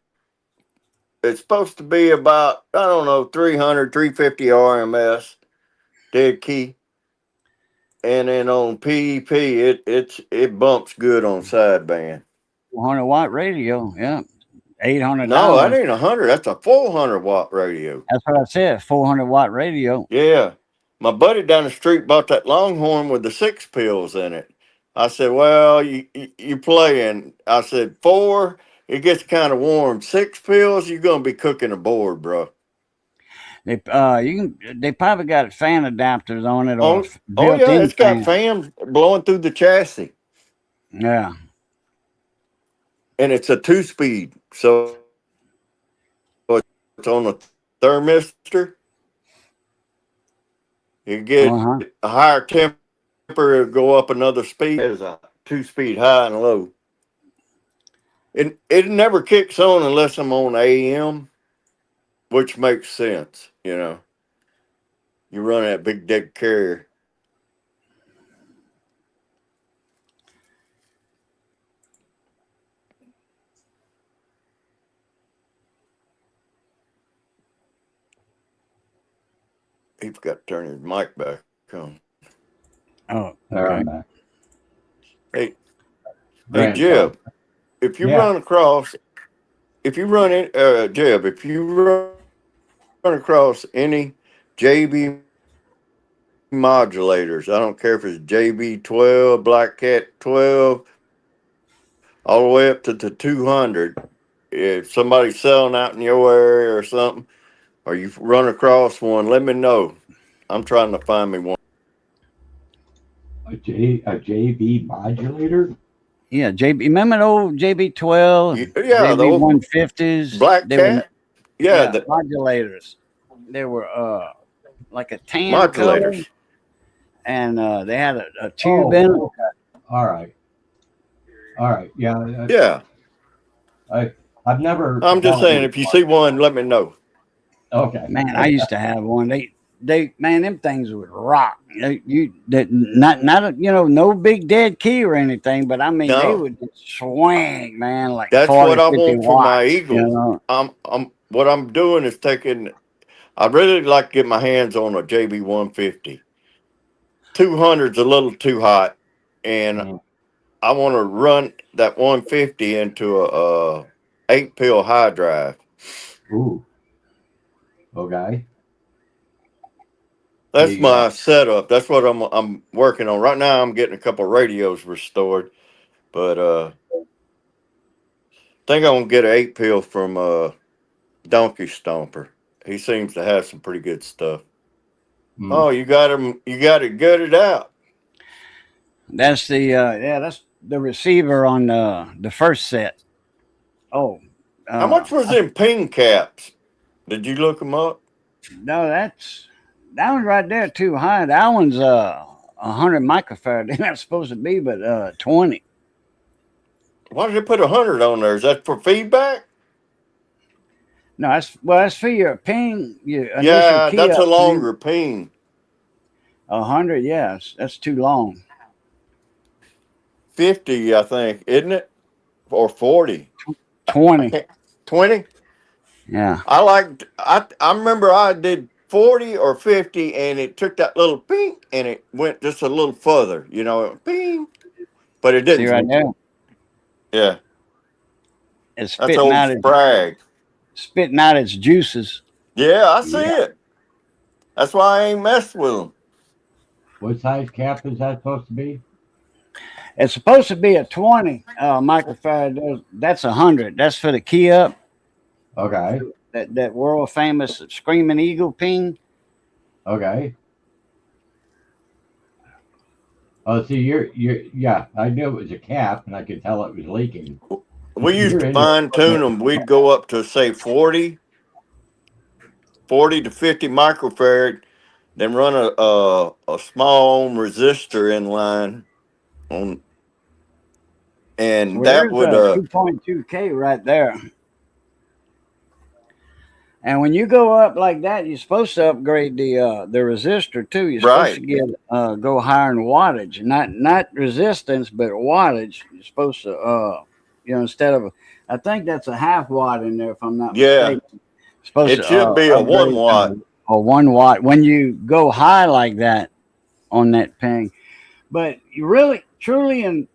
It's supposed to be about, I don't know, 300, 350 RMS, dead key. And then on PEP, it bumps good on sideband. 400-watt radio. Yeah. No, that $800. ain't 100. That's a 400-watt radio. That's what I said. 400-watt radio. Yeah. My buddy down the street bought that Longhorn with the 6 pills in it. I said, well, you playing. I said, 4, it gets kind of warm. 6 pills, you're going to be cooking a board, bro. They probably got fan adapters on it or Oh, oh yeah, built-in it's got fan. fans blowing through the chassis. Yeah. And it's a 2-speed. So it's on a thermistor. You get Uh-huh. a higher temper, it'll go up another speed. It's a 2-speed high and low. It never kicks on unless I'm on AM, which makes sense, you know. You run that big deck carrier. He forgot to turn his mic back on. Oh, There, okay. I'm back. Hey, Grandson. Jeb, if you Yeah. run across, Jeb, if you run across any JB modulators, I don't care if it's JB 12, Black Cat 12, all the way up to the 200. If somebody's selling out in your area or something, or you run across one, let me know. I'm trying to find me one. A JB modulator? Yeah, remember the old JB12, Yeah, the old JB150s? Black They were, Cat. Yeah, yeah, the modulators. They were like a tan color, modulators. and they had a tube Oh, in it. okay. All right. All right. Yeah. Yeah. I've never. I'm just dealt saying, with if you see one, let me know. Okay. Man, I used to have one. Man, them things would rock. Not no big dead key or anything, but I mean they No, would just swing, man, like that's 40, what I 50 want for my watts. You Eagle. know, What I'm doing is taking. I'd really like to get my hands on a JB 150. 200's a little too hot, and Mm. I want to run that 150 into a 8 pill high drive. Ooh. Okay. That's my setup. That's what I'm working on right now. I'm getting a couple radios restored, but think I'm gonna get an 8 pill from Donkey Stomper. He seems to have some pretty good stuff. Mm. Oh, you got him. You got it gutted out. That's the that's the receiver on the first set. Oh, How much was in ping caps? Did you look them up? no, that one's right there too high. That one's 100 microfarad. They're not supposed to be, but 20. Why did they put 100 on there? Is that for feedback? No, that's for your ping. Your initial Yeah, key that's up. a longer ping. 100, yes, that's too long. 50, I think, isn't it? Or 40? 20, 20? yeah. I remember I did 40 or 50 and it took that little ping and it went just a little further, ping. But it See right didn't. there, Yeah, it's that's old Spragg. spitting out its juices. Yeah, I see Yeah. it. That's why I ain't messed with them. What size cap is that supposed to be? It's supposed to be a 20 microfarad. That's 100. That's for the key up. Okay. That world famous Screaming Eagle ping. Okay. Oh, see, yeah, I knew it was a cap, and I could tell it was leaking. We used You're to in fine tune them. We'd go up to say 40 to 50 microfarad, then run a small ohm resistor in line on, and Well, that there's would a 2.2K right there. And when you go up like that, you're supposed to upgrade the resistor too. You're supposed to get go higher in wattage, not resistance, but wattage. You're supposed to instead of I think that's a half watt in there if I'm not mistaken. It should be a 1 watt. Or 1 watt when you go high like that on that ping. But you really, truly, and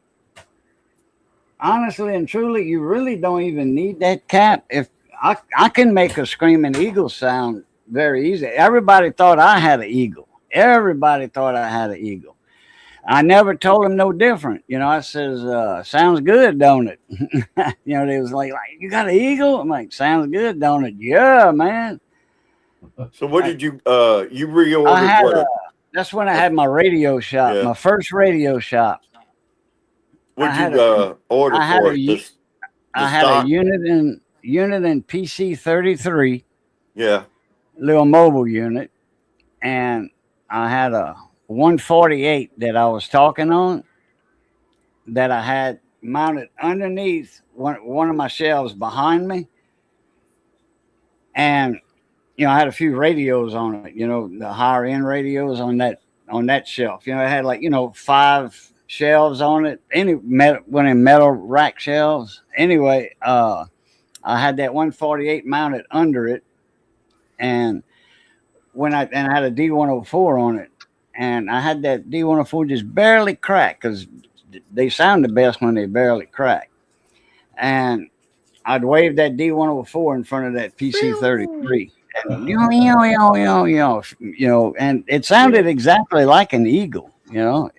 honestly and truly, you really don't even need that cap. If I can make a Screaming Eagle sound very easy. Everybody thought I had an eagle. Everybody thought I had an eagle. I never told them no different. I says, sounds good, don't it? They was like, you got an eagle? I'm like, sounds good, don't it? Yeah, man. So what did you reordered? That's when I had my radio shop, my first radio shop. What'd you order for it? I had a unit in PC33. Yeah. Little mobile unit. And I had a 148 that I was talking on that I had mounted underneath one of my shelves behind me. And I had a few radios on it, the higher end radios on that shelf. It had 5 shelves on it. One in metal rack shelves. Anyway, I had that 148 mounted under it, and I had a D104 on it, and I had that D104 just barely crack because they sound the best when they barely crack. And I'd wave that D104 in front of that PC33. And, and it sounded exactly like an eagle,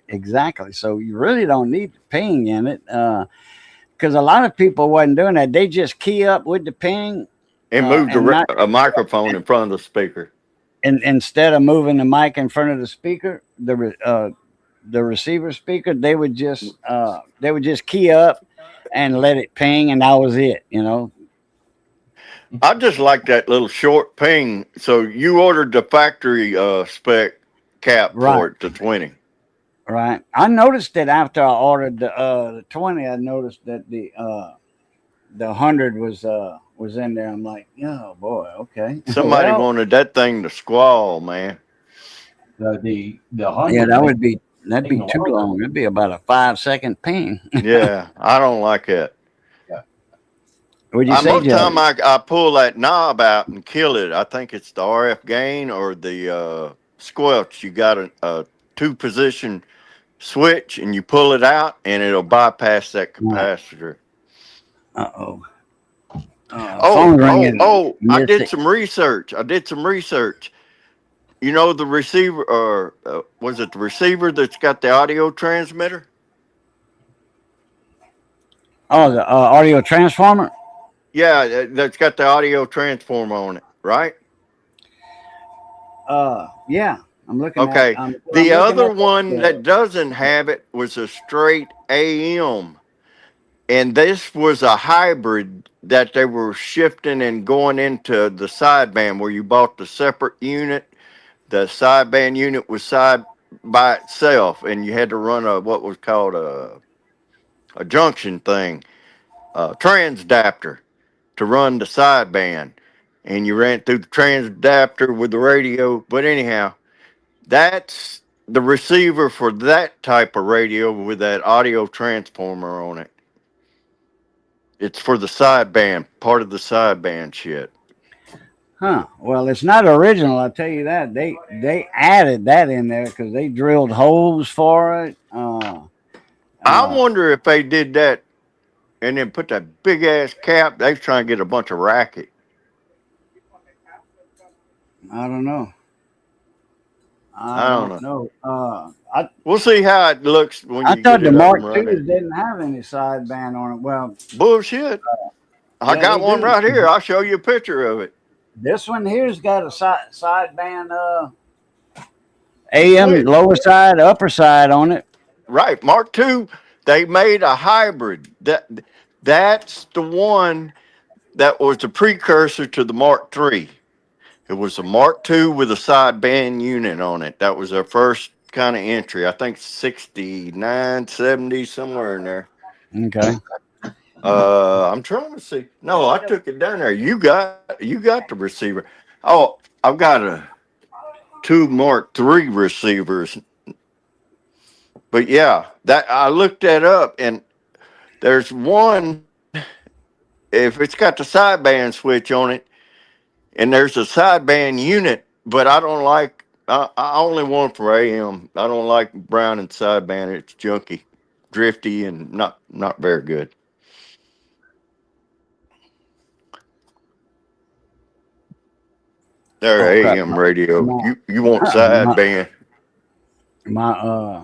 exactly. So you really don't need the ping in it, because a lot of people wasn't doing that. They just key up with the ping and moved a microphone in front of the speaker. And instead of moving the mic in front of the speaker, the receiver speaker, they would just key up and let it ping, and that was it. I just like that little short ping. So you ordered the factory spec cap for it, the 20. Right. I noticed that after I ordered the 20, I noticed that the 100 was in there. I'm like, oh boy, okay. Somebody wanted that thing to squall, man. The 100. Yeah, that'd be too long. It'd be about a 5-second ping. Yeah, I don't like it. What'd you say, most time I pull that knob out and kill it. I think it's the RF gain or the squelch. You got a 2-position switch and you pull it out and it'll bypass that capacitor. Uh-oh. I did some research. The receiver, or was it the receiver that's got the audio transmitter? Oh, the audio transformer? Yeah, that's got the audio transformer on it, right? Yeah. I'm looking Okay. at. I'm The looking other at one the. that doesn't have it was a straight AM. And this was a hybrid that they were shifting and going into the sideband where you bought the separate unit. The sideband unit was side by itself, and you had to run a what was called a junction thing, a transdapter to run the sideband. And you ran through the transdapter with the radio. But anyhow, that's the receiver for that type of radio with that audio transformer on it. It's for the sideband, part of the sideband shit. Huh. Well, it's not original. I'll tell you that. They added that in there because they drilled holes for it. I Uh, wonder if they did that and then put that big ass cap. They was trying to get a bunch of racket. I don't know. I I don't don't know. know. We'll see how it looks when I you thought get the it up Mark and running. IIs didn't have any sideband on it. Well, Bullshit. I yeah, got they one do. right here. I'll show you a picture of it. This one here's got a sideband AM Wait, lower side, upper side on it. right, Mark II. They made a hybrid. That's the one that was the precursor to the Mark III. It was a Mark II with a sideband unit on it. That was their first kind of entry. I think 69, 70, somewhere in there. Okay. I'm trying to see. No, I took it down there. You got the receiver. Oh, I've got two Mark III receivers. But yeah, that I looked that up, and there's one if it's got the sideband switch on it, and there's a sideband unit, but I don't like. I only want for AM. I don't like Brown and sideband. It's junky, drifty, and not very good. There, Oh crap. AM radio. My You want my, sideband? my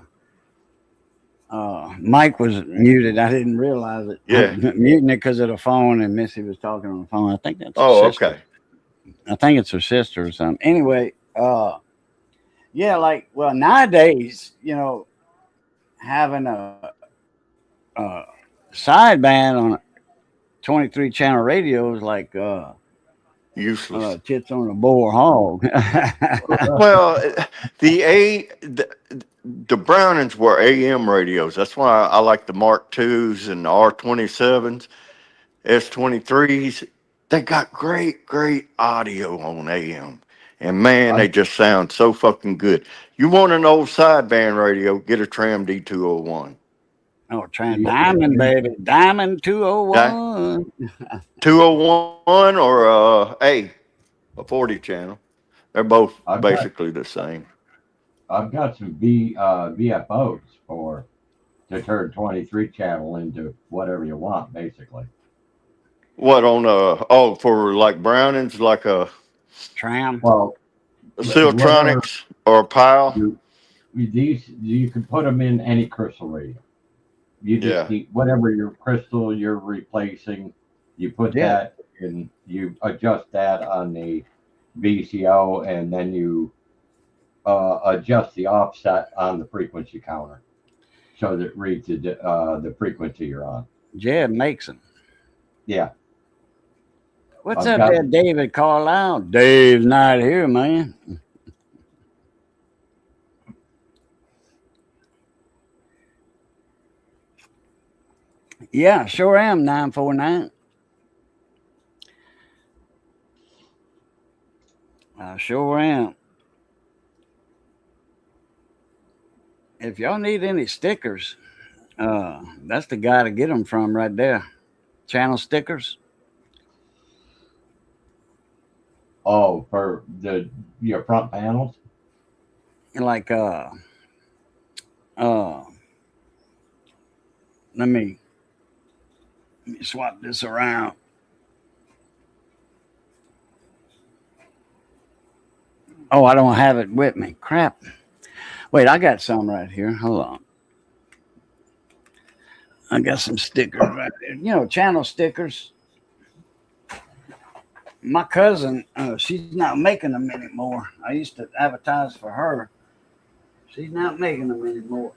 mic was muted. I didn't realize it. Yeah. I'm muting it because of the phone, and Missy was talking on the phone. I think that's her Oh, sister. okay. I think it's her sister or something. Anyway, yeah, like well nowadays, having a sideband on a 23 channel radio is like Useless. tits on a boar hog. Well, the Brownings were AM radios. That's why I like the Mark IIs and the R27s, S23s. They got great audio on AM. And man, they I, just sound so fucking good. You want an old sideband radio, get a Tram D201. Oh, Trans you, Diamond, you, baby. Diamond That 201. 201 or a 40 channel. They're both I've got basically the same. I've got some VFOs to turn 23 channel into whatever you want, basically. What on for like Brownings, like a Tram. Well, whatever Siltronics or a Pile? you can put them in any crystal radio. You just Yeah. keep whatever your crystal you're replacing, you put Yeah. that in, you adjust that on the VCO, and then you adjust the offset on the frequency counter so that it reads the frequency you're on. Jeb makes them. Yeah. What's I've up got there, David Carlisle? Dave's not here, man. Yeah, sure am. 949. I sure am. If y'all need any stickers, that's the guy to get them from right there. Channel stickers. Oh, for your front panels. Like let me swap this around. Oh, I don't have it with me. Crap. Wait, I got some right here. Hold on. I got some stickers right there. Channel stickers. my cousin, she's not making them anymore. I used to advertise for her. She's not making them anymore.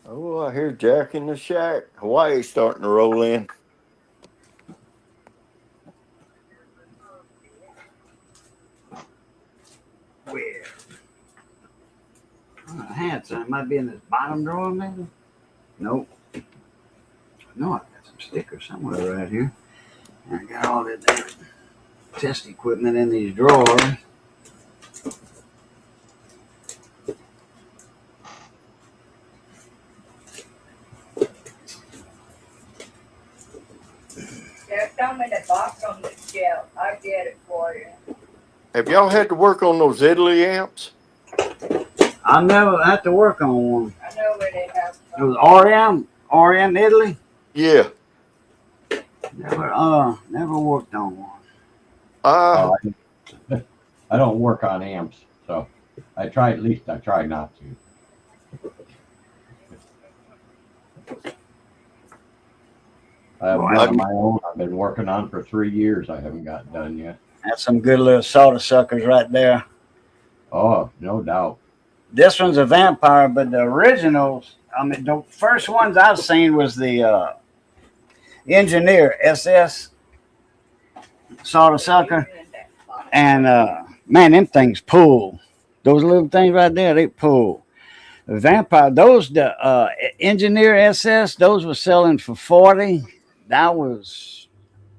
Oh, I hear Jack in the Shack. Hawaii's starting to roll in. Where? I had some. It might be in this bottom drawer, maybe. Nope. No, I got some stickers somewhere right here. I got all that test equipment in these drawers. Yeah, tell me the box on the shelf. I'll get it for you. Have y'all had to work on those Italy amps? I never had to work on one. I know where they have It was RM Italy. Yeah. Never worked on one. Uh, I don't work on amps, so I try not to. I have one of my own I've been working on for 3 years. I haven't got done yet. That's some good little soda suckers right there. Oh, no doubt. This one's a vampire, but the originals, I mean, the first ones I've seen was the Engineer SS soda sucker. And man, them things pull. Those little things right there, they pull. The vampire, the Engineer SS, those were selling for 40. That was,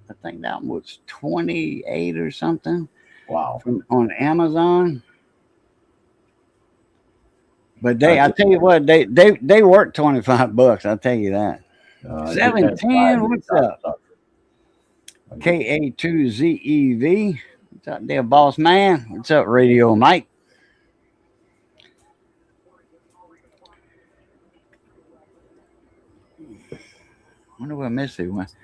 I think that was 28 or something. Wow. On Amazon. But I tell you what, they work $25. I'll tell you that. 710, what's up? KA2ZEV. What's up there, boss man? What's up, Radio Mike? Wonder where Missy went.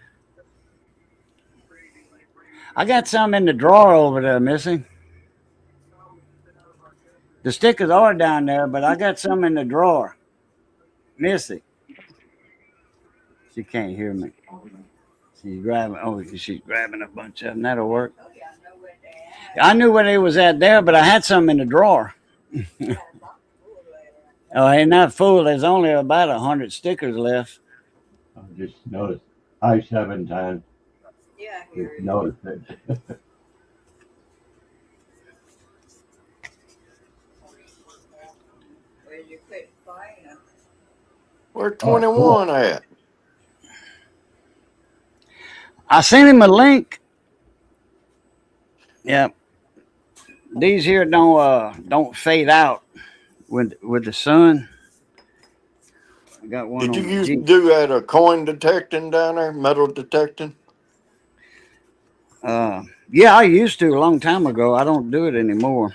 I got some in the drawer over there, Missy. The stickers are down there, but I got some in the drawer. Missy. She can't hear me. She's grabbing a bunch of them. That'll work. I knew where they was at there, but I had some in the drawer. Oh, ain't not full. There's only about 100 stickers left. I just noticed. Hi, 710. Yeah, Just noticed it. where you couldn't find them. where's 21 at? I sent him a link. Yep. These here don't fade out with the sun. I got one. Did you on used to Jeep. do that coin detecting down there, metal detecting? Yeah, I used to a long time ago. I don't do it anymore.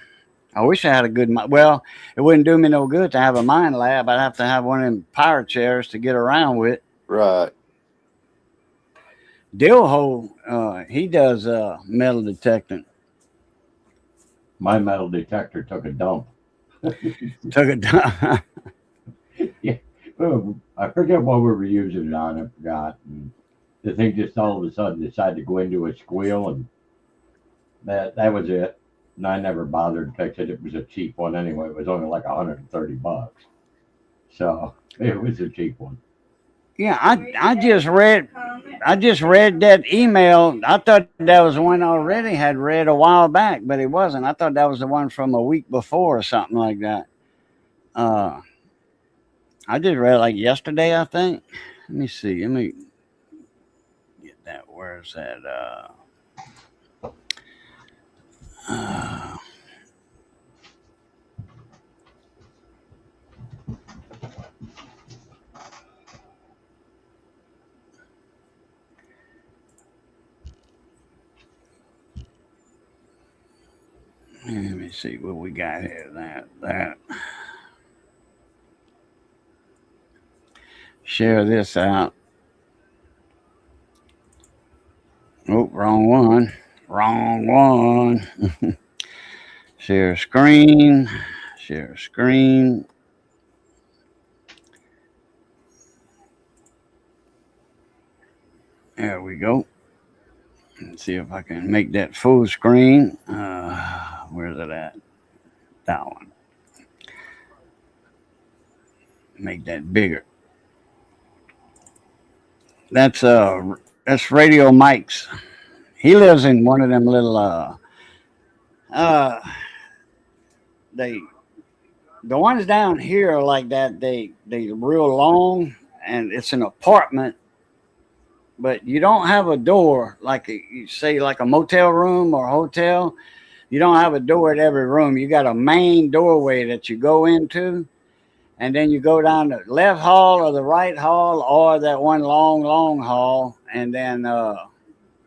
I wish I had a good mind. Well, it wouldn't do me no good to have a mine lab. I'd have to have one of them power chairs to get around with. Right. Dillhole, he does metal detecting. My metal detector took a dump. Took it down. Oh, I forget what we were using it on. I forgot. And the thing just all of a sudden decided to go into a squeal, and that was it. And I never bothered to fix it. It was a cheap one anyway. It was only like $130. So it was a cheap one. Yeah, I just read that email. I thought that was the one I already had read a while back, but it wasn't. I thought that was the one from a week before or something like that. I just read it like yesterday, I think. Let me see. Let me get that. Where's that? Let me see what we got here. That. Share this out. Oh, wrong one. Wrong one. Share screen. Share screen. There we go. Let's see if I can make that full screen. Where's it at? That one. Make that bigger. That's Radio Mike's. He lives in one of them little uh they the ones down here are like that. They real long, and it's an apartment, but you don't have a door like you say like a motel room or a hotel. You don't have a door at every room. You got a main doorway that you go into, and then you go down the left hall or the right hall or that one long hall, and then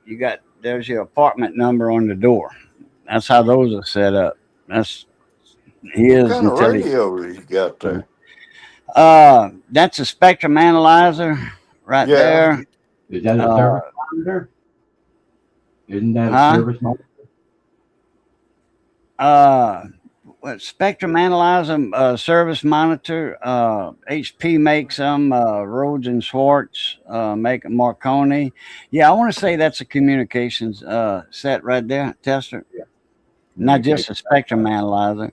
you got there's your apartment number on the door. That's how those are set up. That's he What is kind of until he. radio you got there? That's a spectrum analyzer right Yeah. there. Is that a service monitor? Isn't that Huh? a service monitor? What spectrum analyzer, service monitor. HP makes them. Rhodes and Schwartz make a Marconi. Yeah, I want to say that's a communications set right there, tester. Yeah. Not just a spectrum analyzer.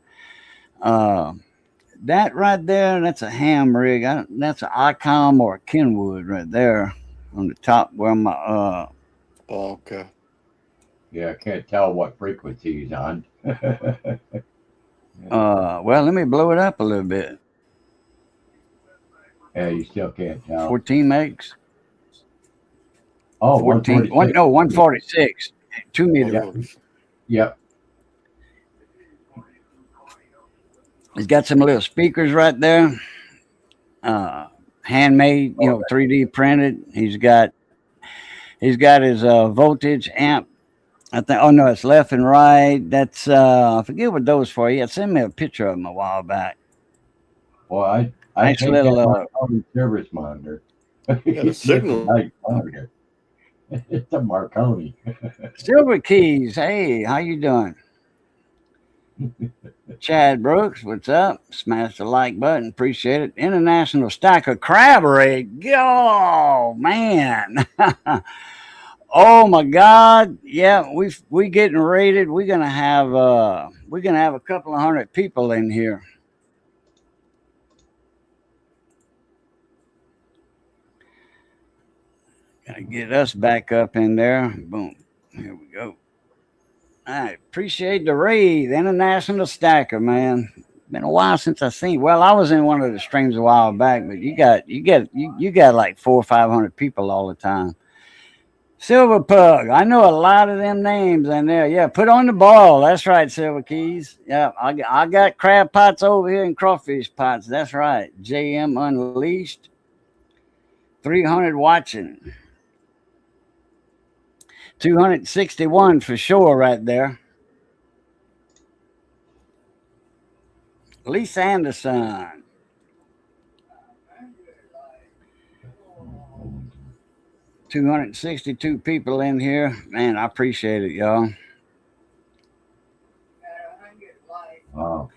That right there, that's a ham rig. That's an ICOM or a Kenwood right there on the top where my Oh, okay. Yeah, I can't tell what frequency he's on. well, let me blow it up a little bit. Yeah, you still can't tell. 14 megs. Oh, 14. 146. 2 meter. Yep. He's got some little speakers right there. Handmade, 3D printed. He's got his voltage amp. I think. Oh no, it's left and right. That's I forget what those for. Yeah, send me a picture of them a while back. Well, I Nice take little, that Marconi service monitor. Got a signal. It's a nice monitor. It's a Marconi. Silver Keys. Hey, how you doing? Chad Brooks, what's up? Smash the like button. Appreciate it. International Stacker Crab Rig. Oh man. Oh my God. Yeah, we getting rated. We're gonna have a couple of hundred people in here. Gotta get us back up in there. Boom. Here we go. I appreciate the raid, International Stacker, man. Been a while since I seen. Well, I was in one of the streams a while back, but you got like 400 or 500 people all the time. Silver Pug, I know a lot of them names in there. Yeah, put on the ball. That's right, Silver Keys. Yeah, I got crab pots over here and crawfish pots. That's right. JM Unleashed. 300 watching. 261 for sure right there. Lisa Anderson. $262 people in here. Man, I appreciate it, y'all. Wow.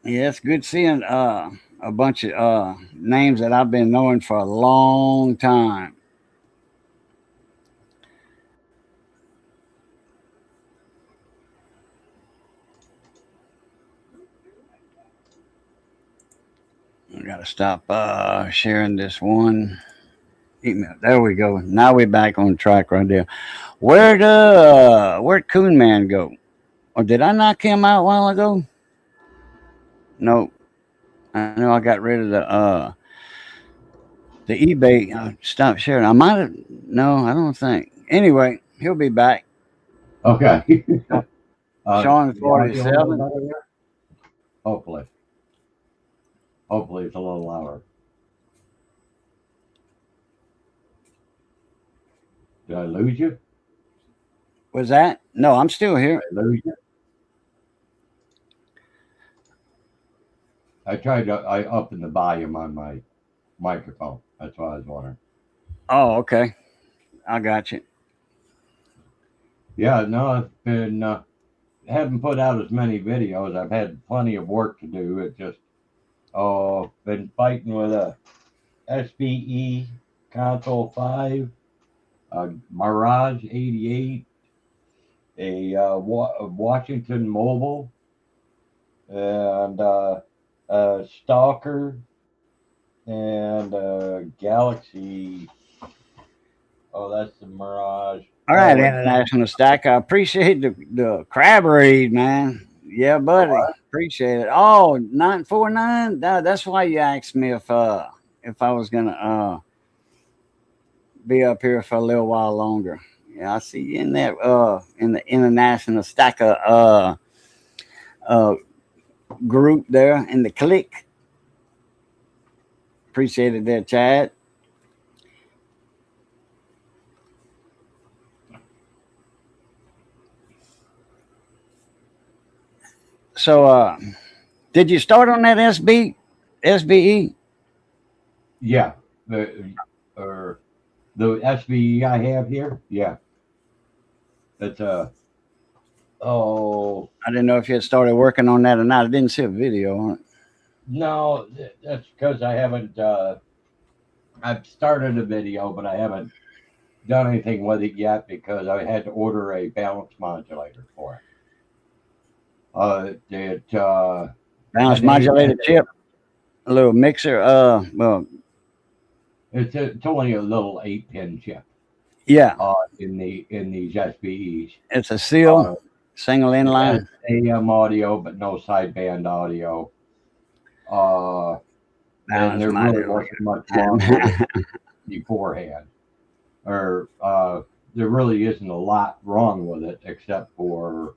Yeah, it's good seeing a bunch of names that I've been knowing for a long time. I gotta stop sharing this one email. There we go. Now we're back on track right there. Where'd Coon Man go? Or did I knock him out a while ago? No. I know I got rid of the eBay. Stop sharing. I might have. No, I don't think. Anyway, he'll be back. Okay. Sean 47. Hopefully. Hopefully it's a little louder. Did I lose you? Was that? No, I'm still here. Did I lose you? I tried to up in the volume on my microphone. That's what I was wondering. Oh, okay. I got you. Yeah, no, I've been haven't put out as many videos. I've had plenty of work to do. It just been fighting with a SBE Console 5, a Mirage 88, a Washington Mobile, and a Stalker, and a Galaxy. Oh, that's the Mirage. All right, Oh, and International Stack. I appreciate the crab read, man. Yeah, buddy. Appreciate it. Oh, 949. That's why you asked me if I was gonna be up here for a little while longer. Yeah, I see you in that in the International Stacker group there in the clique. Appreciate it there, Chad. So did you start on that SBE? yeah, the SBE I have here. Yeah, it's a. Oh I didn't know if you had started working on that or not. I didn't see a video on it. no, that's because I haven't. I've started a video, but I haven't done anything with it yet because I had to order a balance modulator for it. Balance modulated chip, a little mixer. Well, it's only a little 8-pin chip. yeah, In these SBEs. it's a seal, single inline. AM audio, but no sideband audio. And there really wasn't much wrong with it beforehand. Or there really isn't a lot wrong with it except for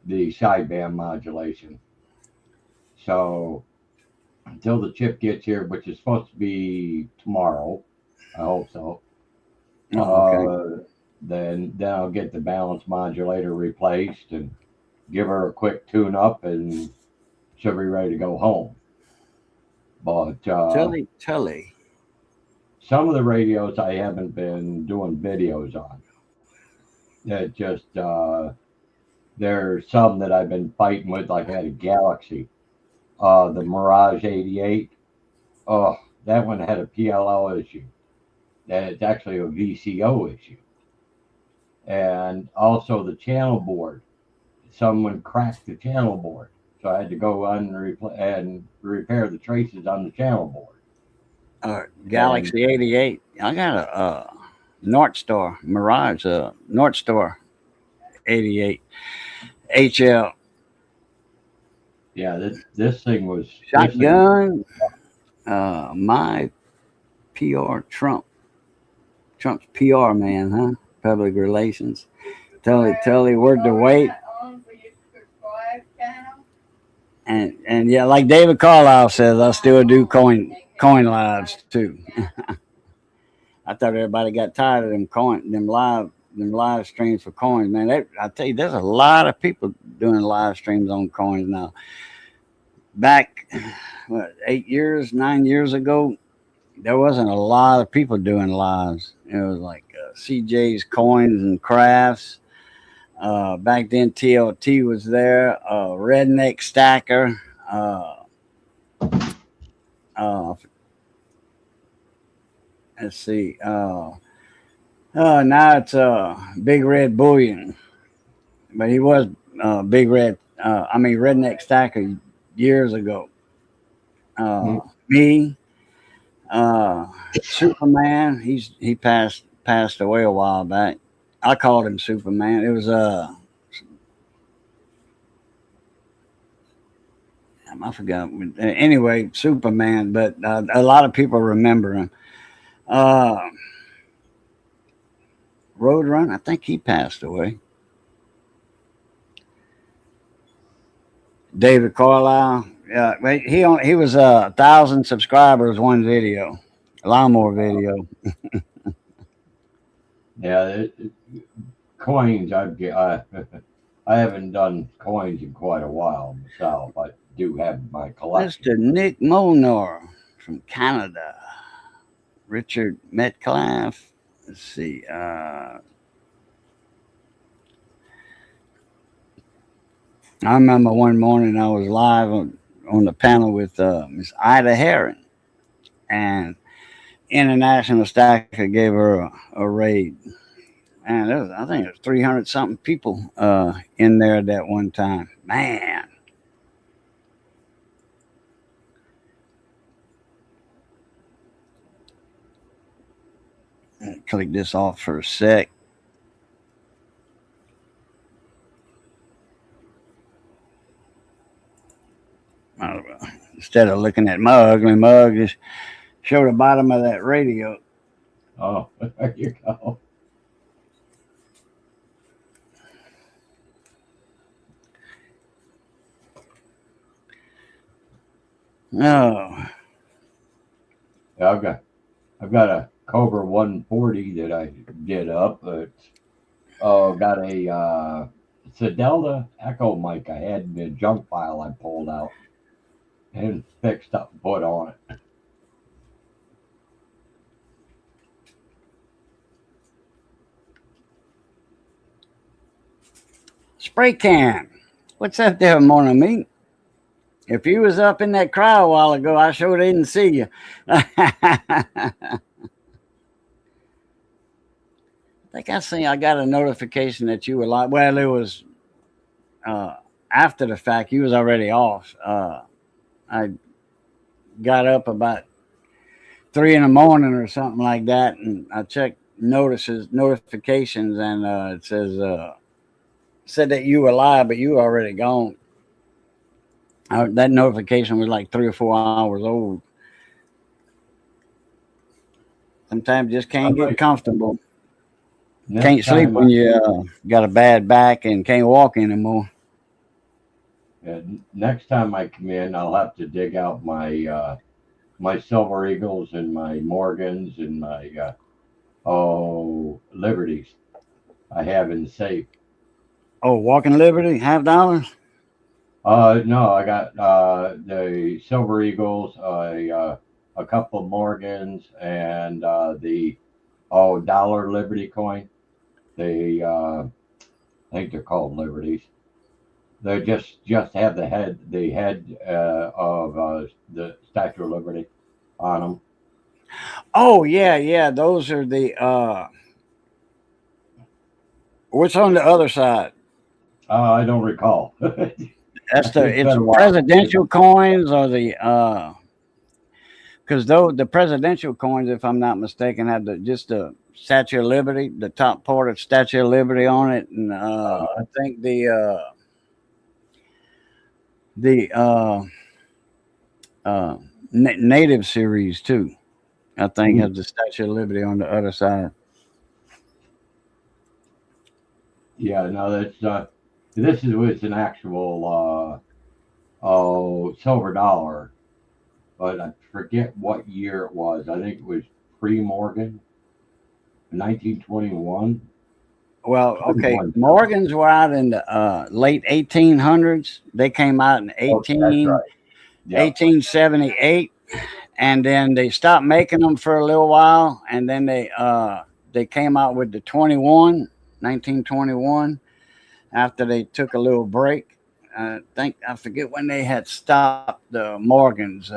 the sideband modulation. So until the chip gets here, which is supposed to be tomorrow, I hope so. Okay. Then I'll get the balance modulator replaced and give her a quick tune up, and she'll be ready to go home. But Tully. some of the radios I haven't been doing videos on. It just there's some that I've been fighting with, like I had a Galaxy, the Mirage 88. Oh, that one had a PLL issue. It's actually a VCO issue. And also the channel board. Someone cracked the channel board. So I had to go on and repair the traces on the channel board. Galaxy 88. I got a North Star Mirage, North Star 88 HL. Yeah, this thing was Shotgun. My PR Trump's PR man, huh? Public relations. Tell it where to wait. And yeah, like David Carlisle says, I still do coin lives too. I thought everybody got tired of them live streams for coins, man. I tell you, there's a lot of people doing live streams on coins now. Back 9 years ago, there wasn't a lot of people doing lives. It was like CJ's Coins and Crafts. Back then, TLT was there. Redneck Stacker. Let's see. Now it's Big Red Bullion, but he was Big Red. Redneck Stacker years ago. Me. Superman, he passed away a while back. I called him Superman. It was I forgot. Anyway, Superman, but a lot of people remember him. Roadrunner, I think he passed away. David Carlisle. Yeah, he was 1,000 subscribers, one video, lawnmower video. Yeah, coins. I haven't done coins in quite a while myself. do have my collection. Mr. Nick Molnar from Canada. Richard Metcalf. Let's see. I remember one morning I was live on the panel with Miss Ida Herron, and International Stacker gave her a raid. And I think there was 300 something people in there at that one time. Man. Click this off for a sec. Instead of looking at my ugly mug, just show the bottom of that radio. Oh, there you go. Oh, Yeah, I've got a Cobra 140 that I did up, but got a it's a Delta Echo mic I had in the junk file I pulled out and fixed up and put on it. spray can. What's up there, Mona Me? If you was up in that crowd a while ago, I sure didn't see you. I think I got a notification that you were live. Well, it was after the fact. You was already off. I got up about 3 in the morning or something like that, and I checked notifications, and it said that you were live, but you were already gone. That notification was like 3 or 4 hours old. Sometimes you just can't get comfortable. Can't sleep when you got a bad back and can't walk anymore. Yeah, next time I come in, I'll have to dig out my my Silver Eagles and my Morgans and my Liberties I have in the safe. Oh, Walking Liberty, $50? No, I got the Silver Eagles, a couple of Morgans, and the dollar Liberty coin. They I think they're called Liberties. They just have the head of the Statue of Liberty on them. Oh yeah. Those are the what's on the other side? I don't recall. It's presidential coins or the because the presidential coins, if I'm not mistaken, have just the Statue of Liberty, the top part of Statue of Liberty on it, and I think the native series too. I think has the Statue of Liberty on the other side. Yeah, no, this was an actual silver dollar, but I forget what year it was. I think it was pre-Morgan, 1921. Well, okay, Morgans were out in the late 1800s. They came out in 1878, and then they stopped making them for a little while, and then they came out with the 1921, after they took a little break. I forget when they had stopped the Morgans.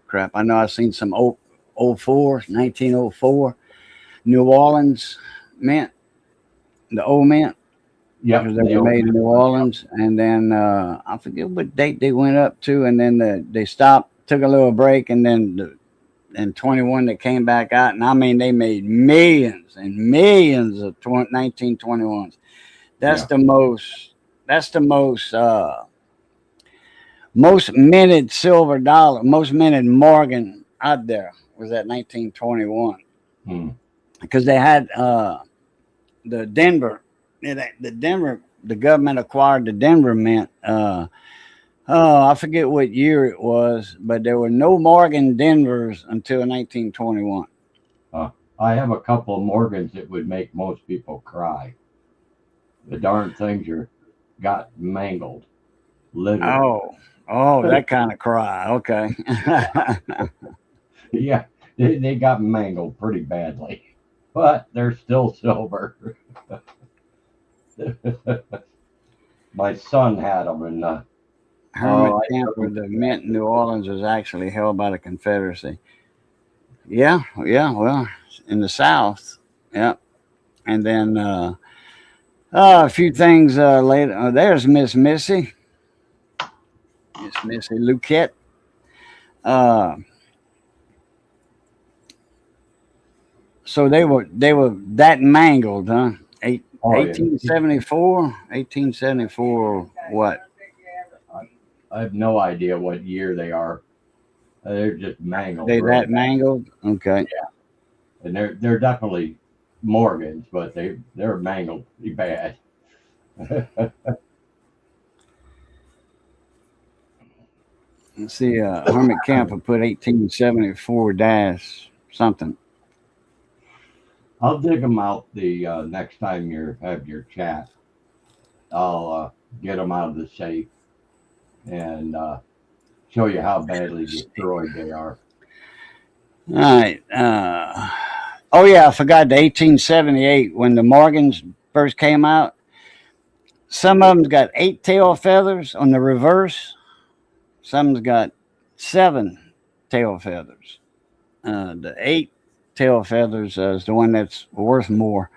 Crap, I know I've seen some 1904 New Orleans mint, the old mint. Yeah, because they were made in New Orleans, and then I forget what date they went up to, and then they stopped, took a little break, and then in 21 they came back out, and I mean they made millions and millions of 1921s. That's the most minted silver dollar, most minted Morgan out there was at 1921, because they had the Denver. The government acquired the Denver mint. I forget what year it was, but there were no Morgan Denvers until 1921. I have a couple of Morgans that would make most people cry. The darn things got mangled. literally. That kind of cry. Okay. Yeah, they got mangled pretty badly, but they're still silver. My son had them, and Hermit I Camp took with 'em the to mint in bed. New Orleans was actually held by the Confederacy. Yeah, yeah. Well, in the South. Yeah, and then a few things later. There's Miss Missy, Miss Missy Luquette. Uh, so they were that mangled, huh? Oh yeah, 1874, 1874. What? I have no idea what year they are. They're just mangled They real that bad, mangled? Okay. and they're definitely Morgans, but they're mangled pretty bad. Let's see. Hermit Camper put 1874 dash something. I'll dig them out the next time you have your chat. I'll get them out of the safe and show you how badly destroyed they are. All right. Oh yeah, I forgot the 1878 when the Morgans first came out. Some of them's got 8 tail feathers on the reverse. Some's got 7 tail feathers. The 8 tail feathers is the one that's worth more.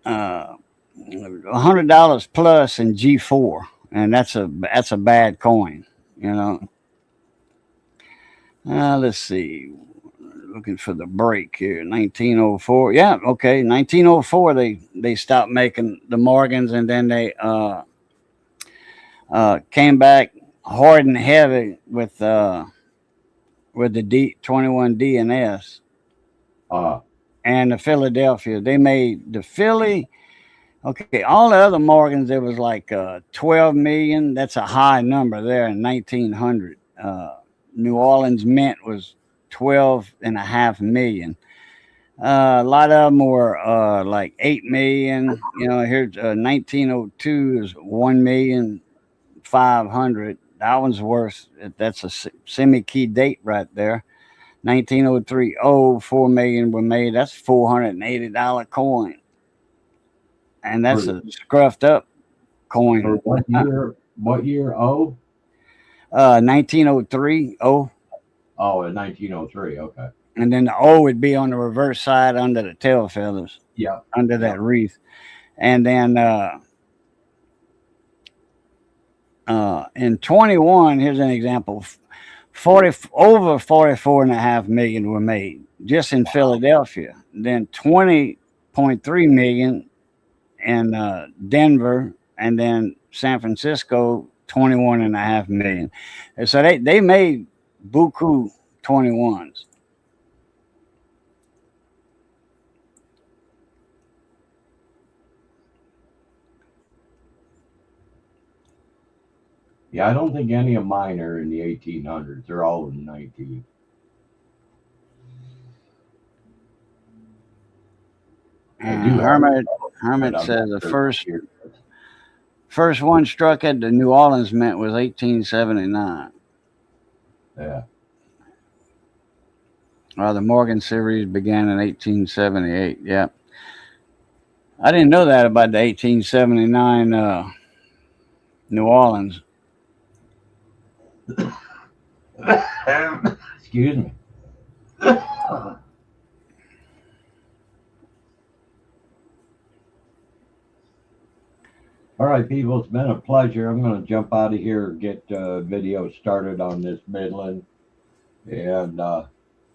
$100 plus in G4, and that's a bad coin. You know. Let's see. Looking for the break here. 1904. Yeah, okay. 1904. They stopped making the Morgans, and then they came back hard and heavy with the D21 DNS Uh, and the Philadelphia. They made the Philly. Okay, all the other Morgans, it was like 12 million. That's a high number there in 1900. New Orleans Mint was 12.5 million. A lot of them were like 8 million. You know, here's 1902 is 1,500,000. That one's worth. That's a semi-key date right there. 1903, 4 million were made. That's $480 coin, and that's for, a scruffed up for coin. what year? What year? 1903, In 1903. Okay. and then the O would be on the reverse side under the tail feathers, Yeah. under that wreath. And then in 21, here's an example. 44.5 million were made just in Philadelphia. Then 20.3 million in Denver, and then San Francisco 21.5 million. And so they made buku 21s. Yeah, I don't think any of mine are in the 1800s. They're all in 19. I do have Hermit but I'm says not the sure what year. first one struck at the New Orleans Mint was 1879. Yeah. The Morgan series began in 1878. Yeah. I didn't know that about the 1879 New Orleans. Excuse me. All right, people, it's been a pleasure. I'm going to jump out of here and get video started on this Midland and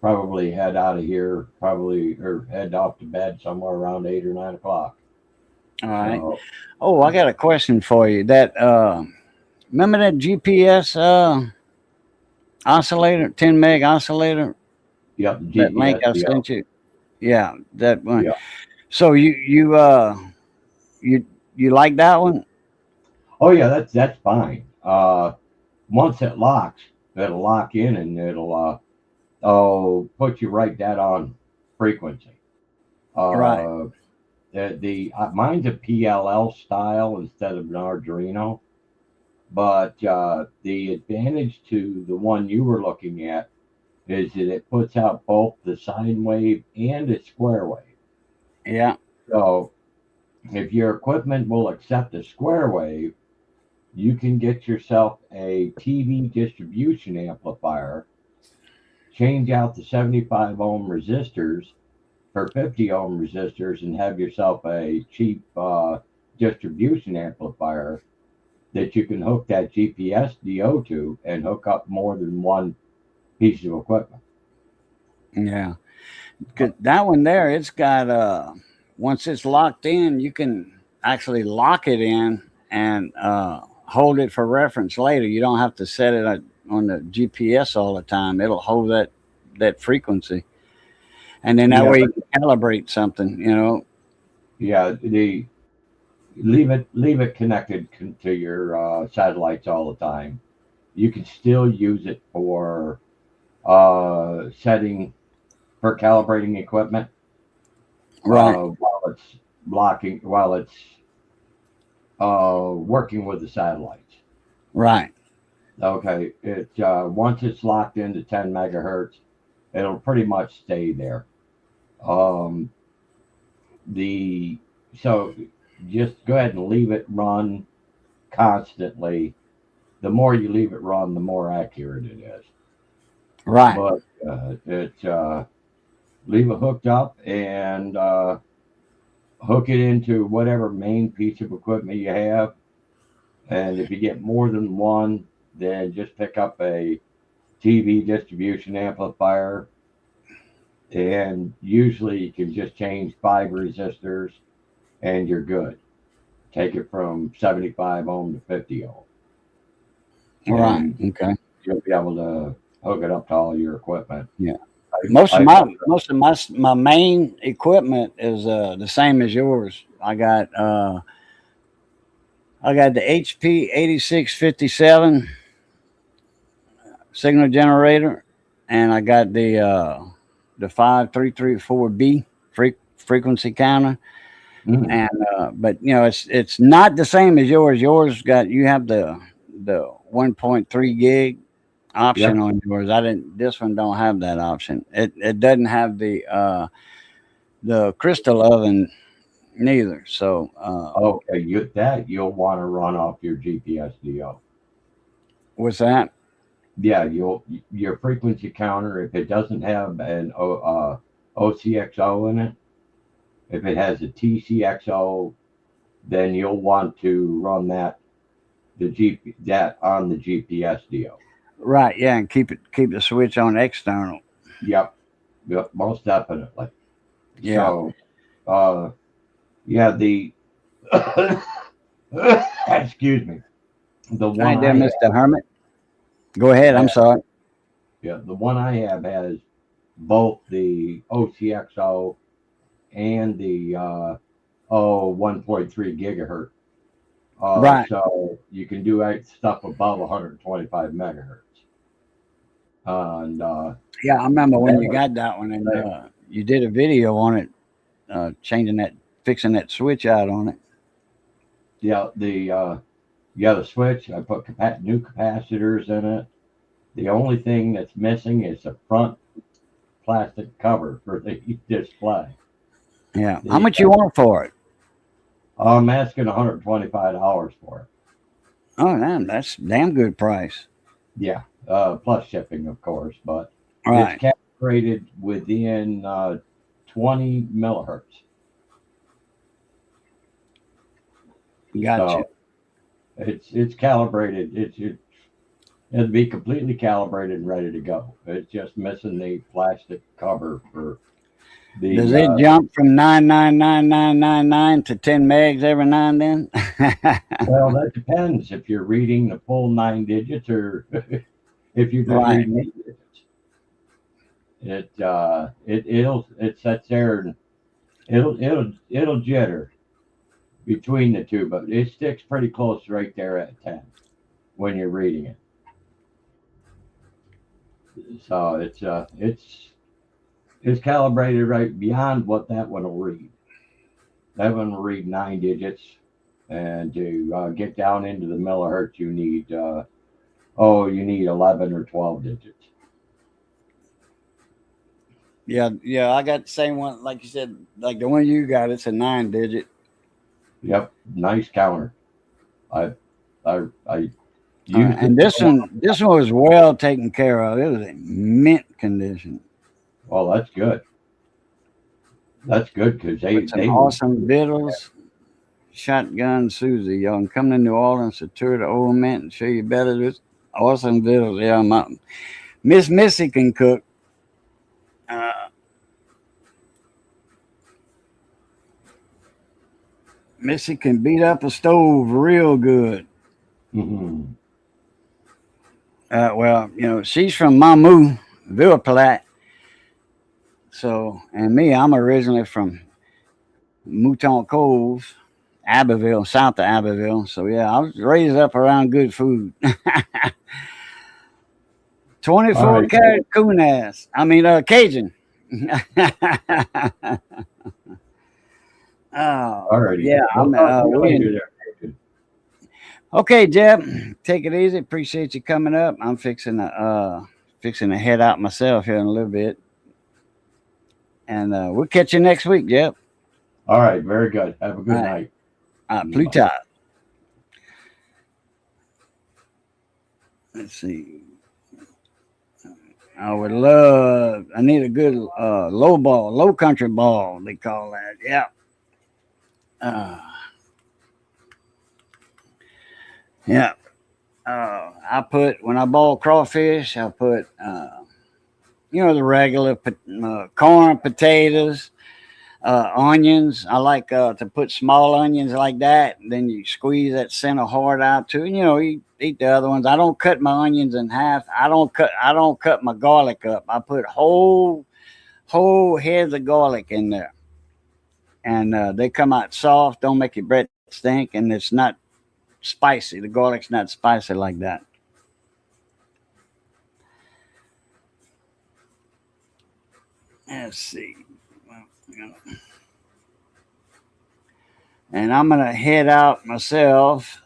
probably head out of here, or head off to bed somewhere around 8 or 9 o'clock. All right. So, I got a question for you. That remember that GPS oscillator, 10 meg oscillator? yep, That link I GPS, sent you. Yeah, that one. yeah. So you like that one? Oh yeah, that's fine. Once it locks, it'll lock in and it'll put you right dead on frequency. Right. The mine's a PLL style instead of an Arduino, But the advantage to the one you were looking at is that it puts out both the sine wave and a square wave. Yeah. So if your equipment will accept a square wave, you can get yourself a TV distribution amplifier, change out the 75 ohm resistors for 50 ohm resistors, and have yourself a cheap distribution amplifier that you can hook that GPS DO to and hook up more than one piece of equipment. Yeah. 'Cause that one there, it's got once it's locked in, you can actually lock it in and hold it for reference later. You don't have to set it on the GPS all the time. It'll hold that frequency, and then that Yeah, way you can calibrate something. You know. yeah. The leave it connected to your satellites all the time. You can still use it for setting for calibrating equipment Right. while it's working with the satellites. Right. Okay, it once it's locked into 10 megahertz, it'll pretty much stay there. Um, the so just go ahead and leave it run constantly. The more you leave it run, the more accurate it is. Right. But leave it hooked up and hook it into whatever main piece of equipment you have. And if you get more than one, then just pick up a TV distribution amplifier. And usually you can just change 5 resistors and you're good. Take it from 75 ohm to 50 ohm. Right. And Okay. you'll be able to hook it up to all your equipment. Yeah. I- Most of I- my main equipment is the same as yours. I got the HP 8657 signal generator, and I got the 5334B frequency counter. Mhm. And but it's not the same as yours. You have the 1.3 gig option Yep. on yours. This one don't have that option. It doesn't have the crystal oven neither. So Okay, you'll want to run off your GPS DO. what's that? Yeah, your frequency counter, if it doesn't have an OCXO in it, if it has a TCXO, then you'll want to run that on the GPS DO. Right, yeah, and keep the switch on external. Yep, most definitely. Yeah. So, the excuse me, the All one right, there, I have, Mr. Hermit. Go ahead. I'm sorry. the one I have has both the OCXO and the 1.3 gigahertz. Right. So you can do stuff above 125 megahertz. And Yeah, I remember when you got that one, and you did a video on it, fixing that switch out on it. yeah, the switch. I put new capacitors in it. The only thing that's missing is the front plastic cover for the display. Yeah. How much you want for it? I'm asking $125 for it. Oh, damn, that's damn good price. Yeah, plus shipping, of course, but Right. it's calibrated within 20 millihertz. Gotcha. So it's calibrated. It'll be completely calibrated and ready to go. It's just missing the plastic cover for the. Does it jump from 99999 to 10 megs every now and then? Well, that depends if you're reading the full 9 digits or if you're just Right. reading 8 digits. It sits there and it'll jitter between the two, but it sticks pretty close right there at 10 when you're reading it. So it's calibrated right beyond what that one will read. That one will read 9 digits, And to get down into the millihertz, you need 11 or 12 digits. Yeah, I got the same one, like you said, like the one you got. It's a 9 digit. Yep, nice counter. I used it. And this one was well taken care of. It was in mint condition. Well, that's good. That's good because With some they awesome victuals. Shotgun Susie, y'all can come to New Orleans to tour the old mint and show you better. This awesome victuals. Yeah, Miss Missy can cook. Missy can beat up a stove real good. Mhm. Well, she's from Mamou, Ville Platte. So, and me, I'm originally from Mouton Cove, Abbeville, south of Abbeville. So, yeah, I was raised up around good food. All 24 right, karat coon ass. I mean, Cajun. all Oh, righty. yeah. We'll talk to you We later there. Okay, Jeb. Take it easy. Appreciate you coming up. I'm fixing to head out myself here in a little bit, and we'll catch you next week, Jeb. All right, very good. Have a All good right. night. Bye. Plutot. Let's see. I would love. I need a good low country ball. They call that. Yeah. Uh, yeah. I put when I ball crawfish. I put the regular corn, potatoes, onions. I like to put small onions like that. And then you squeeze that center heart out too. And, you eat the other ones. I don't cut my onions in half. I don't cut my garlic up. I put whole heads of garlic in there, and they come out soft. Don't make your breath stink, and it's not spicy. The garlic's not spicy like that. Let's see. And I'm gonna head out myself.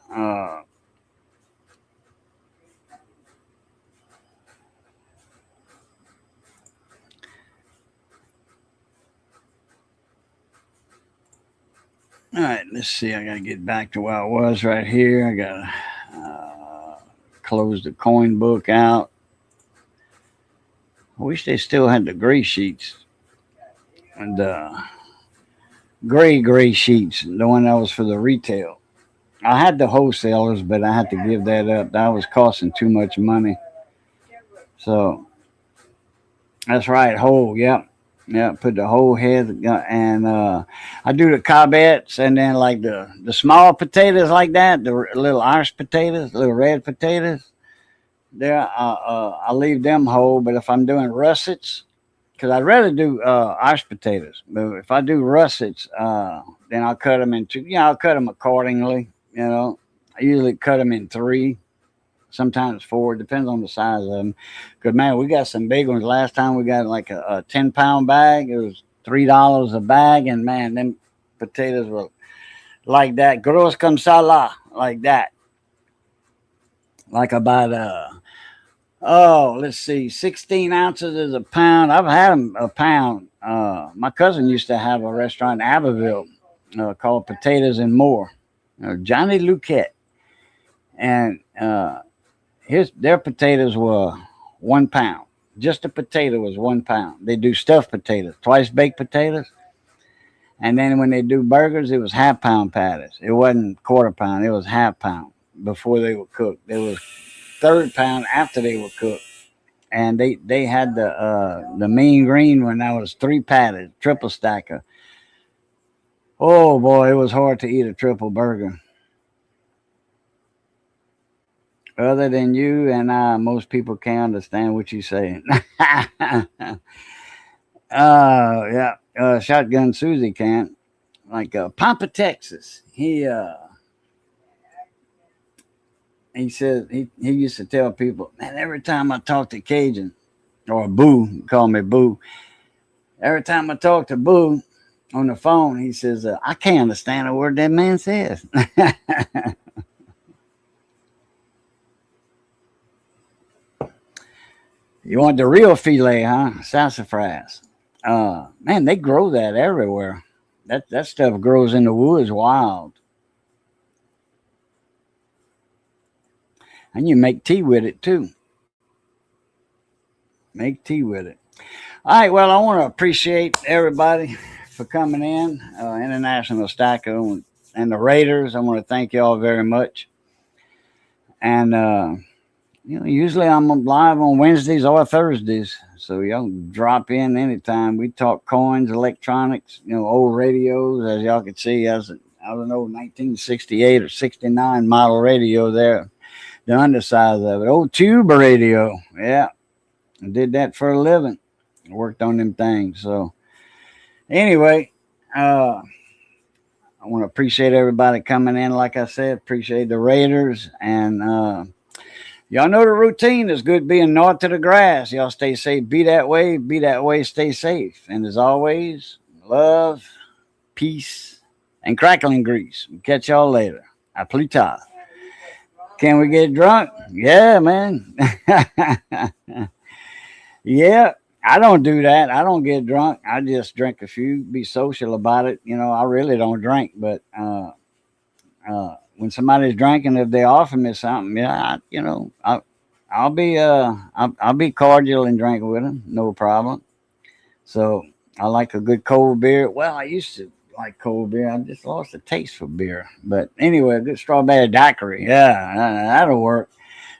All right, let's see. I gotta get back to where I was right here. I gotta close the coin book out. I wish they still had the gray sheets and gray sheets. The one that was for the retail. I had the wholesalers, but I had to give that up. That was costing too much money. So that's right, whole. Yep. Yeah, put the whole head and I do the cobbets and then like the small potatoes like that, the little Irish potatoes, little red potatoes. There, I leave them whole. But if I'm doing russets, because I'd rather do Irish potatoes, but if I do russets, then I'll cut them into. I'll cut them accordingly. I usually cut them in three, sometimes four. Depends on the size of them. Because man, we got some big ones. Last time we got like a 10-pound bag. It was $3 a bag, and man, them potatoes were like that. Gros comme ça là, like that. Like about let's see, 16 ounces is a pound. I've had them a pound. My cousin used to have a restaurant in Abbeville called Potatoes and More, Johnny Luquette, and their potatoes were 1 pound. Just a potato was 1 pound. They do stuffed potatoes, twice baked potatoes, and then when they do burgers, it was half-pound patties. It wasn't quarter pound; it was half pound before they were cooked. They was third pound after they were cooked. And they had the mean green one that was 3 patties, triple stacker. Oh boy, it was hard to eat a triple burger. Other than you and I, most people can't understand what you're saying. Yeah, Shotgun Susie can't. Like Pampa, Texas. He says he used to tell people, man, every time I talk to Cajun or Boo, call me Boo. Every time I talk to Boo, on the phone. He says, I can't understand a word that man says. You want the real filet, huh? Sassafras. Man, they grow that everywhere. That stuff grows in the woods wild. And you make tea with it too. Make tea with it. All right. Well, I want to appreciate everybody for coming in. International Stacker and the Raiders. I want to thank you all very much. And usually I'm live on Wednesdays or Thursdays, so y'all drop in anytime. We talk coins, electronics, old radios. As y'all can see, I don't know, 1968 or 69 model radio there, the undersize of it. Old tube radio, yeah. I did that for a living. I worked on them things. So anyway, I want to appreciate everybody coming in. Like I said, appreciate the Raiders and. Y'all know the routine is good being north to the grass. Y'all stay safe. Be that way, stay safe. And as always, love, peace, and crackling grease. We'll catch y'all later. Aplita. Can we get drunk? Yeah, man. Yeah, I don't do that. I don't get drunk. I just drink a few, be social about it. I really don't drink, but when somebody's drinking, if they offer me something, yeah, I'll be cordial and drink with them, no problem. So I like a good cold beer. Well, I used to like cold beer. I just lost the taste for beer. But anyway, a good strawberry daiquiri, yeah, that'll work.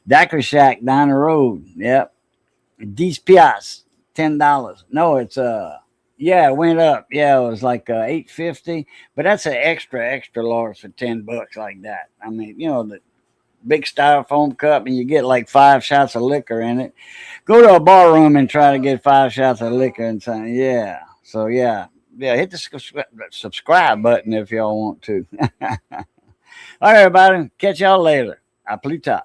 Daiquiri Shack down the road, yep. 10 piastres, $10. No, it's yeah, it went up. Yeah, it was like $8.50, but that's an extra large for $10 like that. I mean, the big styrofoam cup, and you get like 5 shots of liquor in it. Go to a bar room and try to get 5 shots of liquor and something. Yeah. So yeah, hit the subscribe button if y'all want to. All right, everybody, catch y'all later. Aplita.